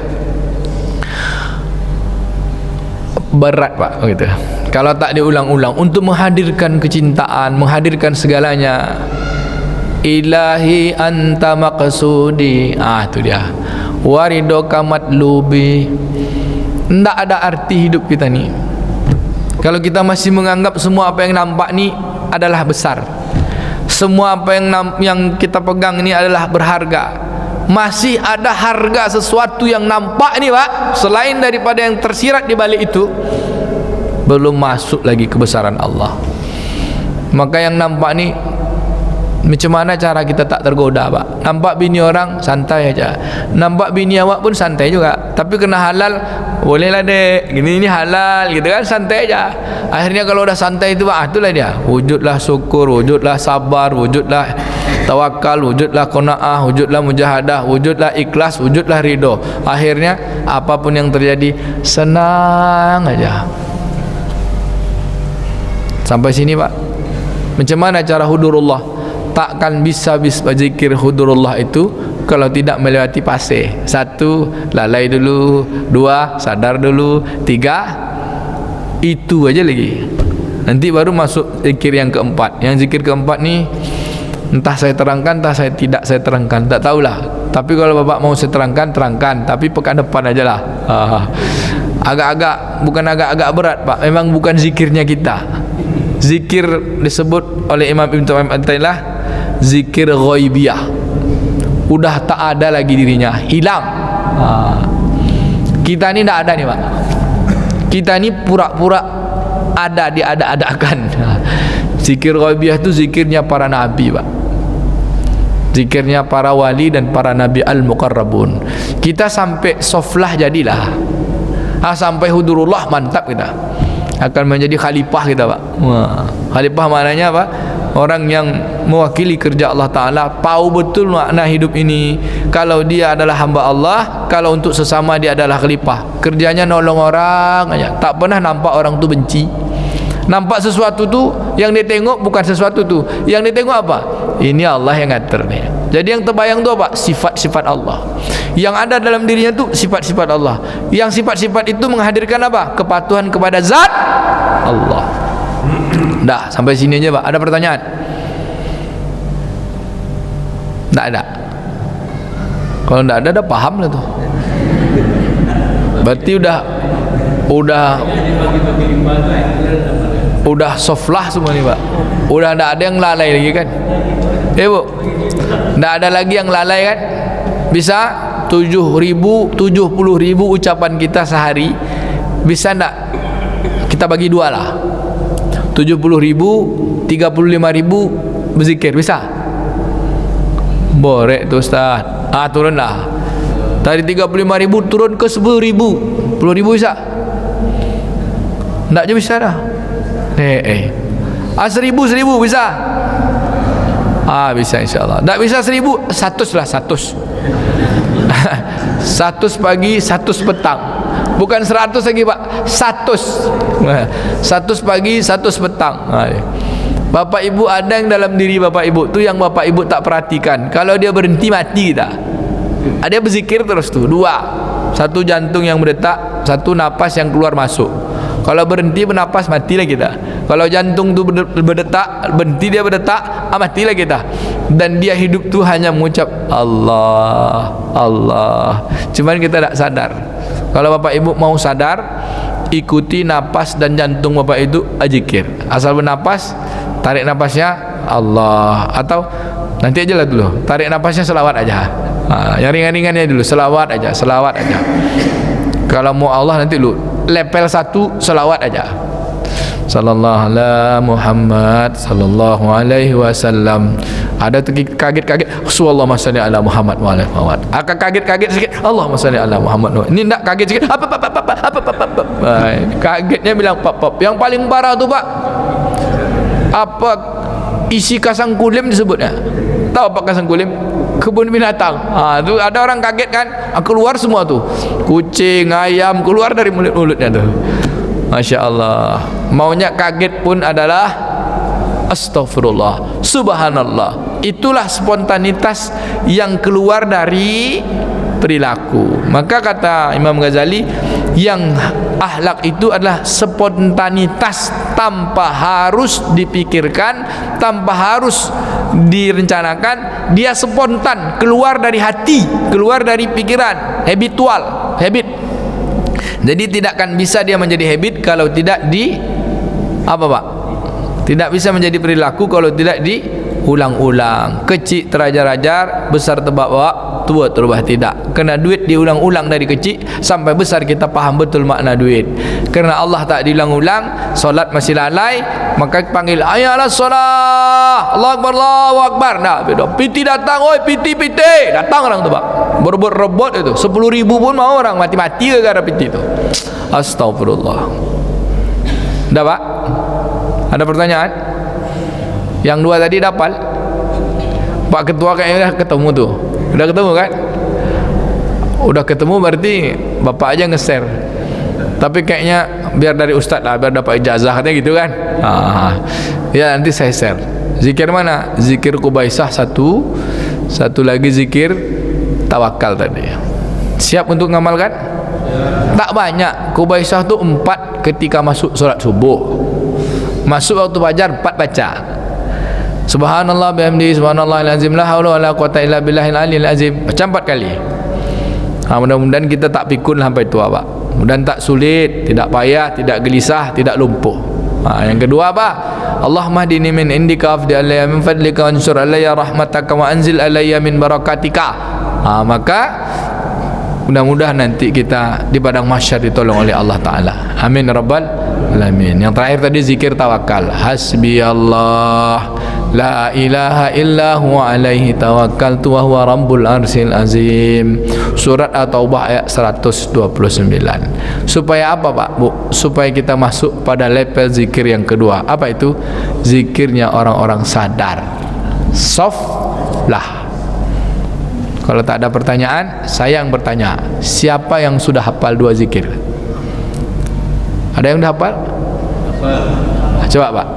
Berat Pak gitu. Kalau tak diulang-ulang untuk menghadirkan kecintaan, menghadirkan segalanya. Ilahi anta maqsudi. Itu dia. Waridoka matlubi. Tidak ada arti hidup kita ni kalau kita masih menganggap semua apa yang nampak ni adalah besar, semua apa yang kita pegang ini adalah berharga. Masih ada harga sesuatu yang nampak ni Pak, selain daripada yang tersirat di balik itu. Belum masuk lagi kebesaran Allah. Maka yang nampak ni, macam mana cara kita tak tergoda Pak? Nampak bini orang, santai aja. Nampak bini awak pun santai juga. Tapi kena halal, bolehlah dek, ini halal gitu kan, santai aja. Akhirnya kalau udah santai itu Pak, itulah dia. Wujudlah syukur, wujudlah sabar, wujudlah tawakal, wujudlah qanaah, wujudlah mujahadah, wujudlah ikhlas, wujudlah ridho. Akhirnya apapun yang terjadi, senang aja. Sampai sini Pak. Macam mana cara hudurullah? Takkan bisa berzikir hudurullah itu kalau tidak melewati fase. 1, lalai dulu. 2, sadar dulu. 3, itu aja lagi. Nanti baru masuk zikir yang keempat. Yang zikir keempat ni entah saya terangkan, entah saya tidak saya terangkan, tak tahulah. Tapi kalau Bapak mau saya terangkan. Tapi pekan depan aja lah. Bukan agak berat Pak. Memang bukan zikirnya kita. Zikir disebut oleh Imam Ibn Taimiyah zikir ghaibiyah. Udah tak ada lagi dirinya, hilang. Kita ni tak ada nih Pak. Kita ni pura-pura ada, diada-adakan. Zikir ghaibiyah itu zikirnya para nabi Pak. Zikirnya para wali dan para nabi al-muqarrabun. Kita sampai soflah jadilah. Sampai hudurullah mantap kita. Akan menjadi khalifah kita Pak. Khalifah maknanya apa? Orang yang mewakili kerja Allah Ta'ala, tahu betul makna hidup ini. Kalau dia adalah hamba Allah, kalau untuk sesama dia adalah khalifah. Kerjanya nolong orang aja, tak pernah nampak orang tu benci. Nampak sesuatu tu, yang dia tengok bukan sesuatu tu. Yang dia tengok apa? Ini Allah yang ngatur ni. Jadi yang terbayang tu apa? Sifat-sifat Allah. Yang ada dalam dirinya tu sifat-sifat Allah. Yang sifat-sifat itu menghadirkan apa? Kepatuhan kepada zat Allah. Dah, sampai sini aja Pak. Ada pertanyaan? Tak ada. Kalau tak ada, dah paham lah tu. Berarti udah udah soflah semua nih Pak. Udah tidak ada yang lalai lagi kan? Bu, tidak ada lagi yang lalai kan? Bisa 70.000 ucapan kita sehari, bisa tidak kita bagi dua lah? 70.000, 35.000 berzikir, bisa? Borek tu Ustaz. Turunlah. Dari 35.000 turun ke 10.000. 10.000 bisa? Tak je bisa dah. 1.000 bisa? Bisa insyaAllah. Tak bisa 1.000, 100 lah, 100. 100 pagi, 100 petang. Bukan 100 lagi Pak, 100. 100 pagi, 100 petang. Bapak ibu, ada yang dalam diri bapak ibu tu yang bapak ibu tak perhatikan. Kalau dia berhenti, mati kita. Ada berzikir terus tu. 2, satu jantung yang berdetak, satu napas yang keluar masuk. Kalau berhenti bernapas, matilah kita. Kalau jantung tu berdetak, berhenti dia berdetak, matilah kita. Dan dia hidup tu hanya mengucap Allah, Allah. Cuman kita tak sadar. Kalau bapak ibu mau sadar, ikuti napas dan jantung bapak itu zikir. Asal bernapas, tarik napasnya Allah, atau nanti aja lah dulu, tarik napasnya selawat aja. Yang ringan-ringannya dulu, selawat aja, selawat aja. Kalau mau Allah nanti dulu level 1 selawat aja. Sallallahu ala Muhammad sallallahu alaihi wasallam. Ada tu kaget-kaget, Allahumma shalli ala Muhammad wa ala Muhammad. Akan kaget-kaget sikit, Allahumma shalli ala Muhammad. Ini enggak kaget sikit, apa. Kagetnya bilang pap. Yang paling parah tu Pak, apa isi kasang kulim disebutnya? Tahu apa kasang kulim? Kebun binatang. Tu ada orang kaget kan, keluar semua tu. Kucing, ayam keluar dari mulut-mulutnya tu. Masya Allah. Maunya kaget pun adalah astagfirullah, subhanallah. Itulah spontanitas yang keluar dari perilaku. Maka kata Imam Ghazali, yang akhlak itu adalah spontanitas tanpa harus dipikirkan, tanpa harus direncanakan. Dia spontan, keluar dari hati, keluar dari pikiran, habitual, habit. Jadi tidak akan bisa dia menjadi habit kalau tidak di apa Pak? Tidak bisa menjadi perilaku kalau tidak diulang-ulang. Kecil terajar-ajar, besar terbawa, tua terubah tidak. Kena duit diulang-ulang dari kecil sampai besar kita faham betul makna duit. Kerana Allah tak diulang-ulang, solat masih lalai, maka panggil ayalah solat, Allah Akbar, Allahu Akbar. Nah, piti datang, oi piti, datang orang tu Pak. Berebut-rebut itu, 10.000 pun mau orang mati-mati gara-gara piti itu. Astagfirullah. Dah Pak? Ada pertanyaan? Yang 2 tadi dapat? Pak Ketua kayaknya dah ketemu tu. Udah ketemu kan? Udah ketemu berarti Bapak aja nge-share. Tapi kayaknya biar dari Ustaz lah, biar dapat ijazah katanya gitu kan. Ya nanti saya share. Zikir mana? Zikir Qubaisah satu lagi zikir tawakal tadi. Siap untuk ngamalkan? Tak banyak. Qubaisah tu 4 ketika masuk solat subuh. Masuk waktu fajar 4 baca. Subhanallah bihamdihi subhanallahil azim la haula wala quwata illa billahil aliyil azim. Baca 4 kali. Mudah-mudahan kita tak pikun sampai tua Pak. Mudah-mudahan tak sulit, tidak payah, tidak gelisah, tidak lumpuh. Yang kedua apa? Allahumma hdini min indika afdi alayya min fadlika wansur alayya rahmataka wa anzil alayya min barakatika. Maka mudah-mudahan nanti kita di padang mahsyar ditolong oleh Allah Ta'ala. Amin rabbal alamin. Yang terakhir tadi zikir tawakal. Hasbi Allah la ilaha illa huwa alaihi tawakkaltu wa huwa rabbul arsil azim. Surat At-Taubah ayat 129. Supaya apa Pak Bu? Supaya kita masuk pada level zikir yang kedua. Apa itu? Zikirnya orang-orang sadar. Soft lah. Kalau tak ada pertanyaan, saya yang bertanya, siapa yang sudah hafal 2 zikir? Ada yang sudah hafal? Coba Pak.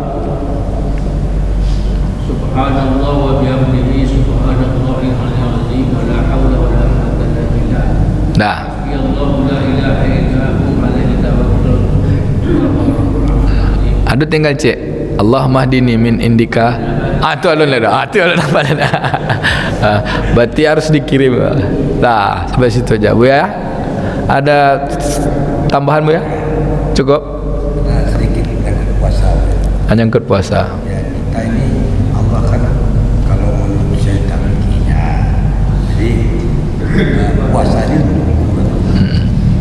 Subhanallah wa bihamdihi subhanallahil azim wa la haula wa la quwwata illa billah. Dah. La ilaha illa hu alaihi tawakkaltu. Ada tinggal cek. Allahumma hdini min indika. Tu alun lah. Tu alun apa dah. Berarti harus dikirim. Dah, sampai situ aja Bu ya. Ada tambahan Bu ya? Cukup? Sedikit tentang puasa. Hanya ikut puasa. Ya, kita ini Allah kan kalau menurut saya tak begini. Jadi puasa ini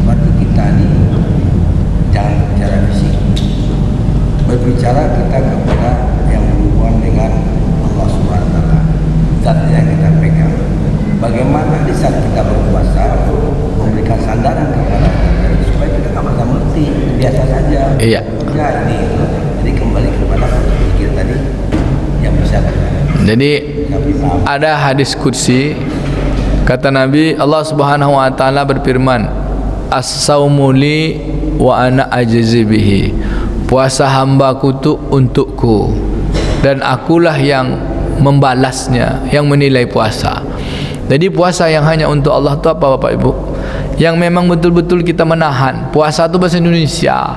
berarti kita ini jangan berbicara fisik. Berbicara kita kepada yang berhubungan dengan Allah Subhanahu Wa Taala. Zat yang kita pegang. Bagaimana di saat kita berpuasa memberikan sandaran kepada kita supaya kita tak masalah mengerti biasa saja. Iya. Ya ini. Jadi kembali kepada pikir tadi yang bisa. Jadi ada hadis qudsi, kata Nabi, Allah Subhanahu wa taala berfirman, as-saumu li wa ana ajzi bihi. Puasa hambaku tu untukku dan akulah yang membalasnya, yang menilai puasa. Jadi puasa yang hanya untuk Allah tu apa Bapak Ibu? Yang memang betul-betul kita menahan. Puasa tu bahasa Indonesia.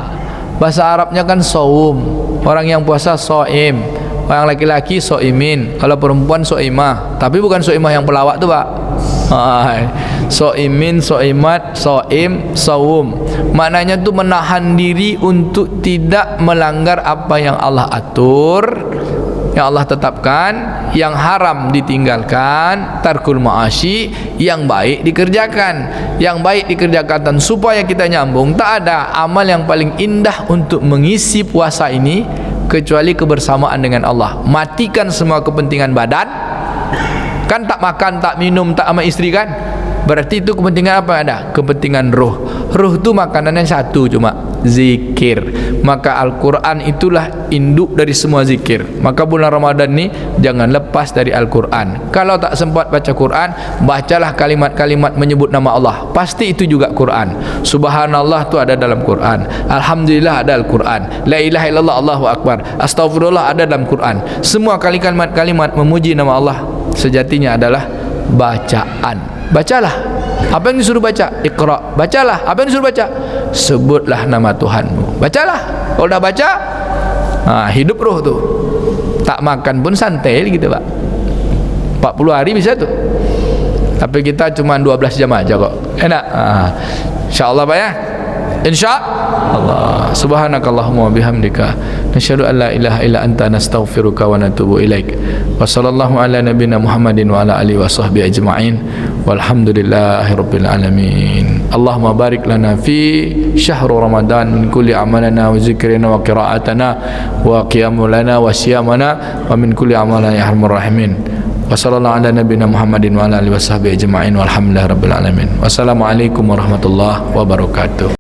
Bahasa Arabnya kan saum. Orang yang puasa soim. Orang laki-laki soimin. Kalau perempuan soimah. Tapi bukan soimah yang pelawak tu Pak. Soimin, soimat, soim, saum. Maknanya tu menahan diri untuk tidak melanggar apa yang Allah atur, yang Allah tetapkan, yang haram ditinggalkan, tarkul ma'asi, yang baik dikerjakan. Yang baik dikerjakan, dan supaya kita nyambung, tak ada amal yang paling indah untuk mengisi puasa ini kecuali kebersamaan dengan Allah. Matikan semua kepentingan badan, kan tak makan, tak minum, tak sama istri kan? Berarti itu kepentingan apa yang ada? Kepentingan roh. Roh itu makanannya satu cuma, zikir. Maka Al-Quran itulah induk dari semua zikir. Maka bulan Ramadan ni jangan lepas dari Al-Quran. Kalau tak sempat baca Quran, bacalah kalimat-kalimat menyebut nama Allah. Pasti itu juga Quran. Subhanallah tu ada dalam Quran. Alhamdulillah ada Al-Quran. La ilaha illallah Allahu Akbar. Astaghfirullah ada dalam Quran. Semua kalimat-kalimat memuji nama Allah sejatinya adalah bacaan. Bacalah apa yang disuruh baca. Iqra. Bacalah apa yang disuruh baca. Sebutlah nama Tuhanmu. Bacalah. Kalau dah baca, hidup roh tu. Tak makan pun santai gitu Pak. 40 hari bisa tu. Tapi kita cuma 12 jam aja kok. Enak. InsyaAllah Pak ya. InsyaAllah. Subhanakallahumma wa bihamdika nasyhadu an la ilaha illa anta nastaghfiruka wa natubu ilaik. Wa sallallahu ala nabiyyina Muhammadin wa ala alihi wa sahbihi ajma'in. Walhamdulillahirabbil alamin. Allahumma barik lana fi syahrul ramadan min kulli amalana wa zikrina wa qira'atana wa qiyamulana wa siyamana wa min kulli amalana ya arhamar rahimin. Wa sallallahu ala nabiyyina Muhammadin wa ala alihi wa sahbihi ajma'in. Walhamdulillahirabbil alamin. Wassalamualaikum warahmatullahi wabarakatuh.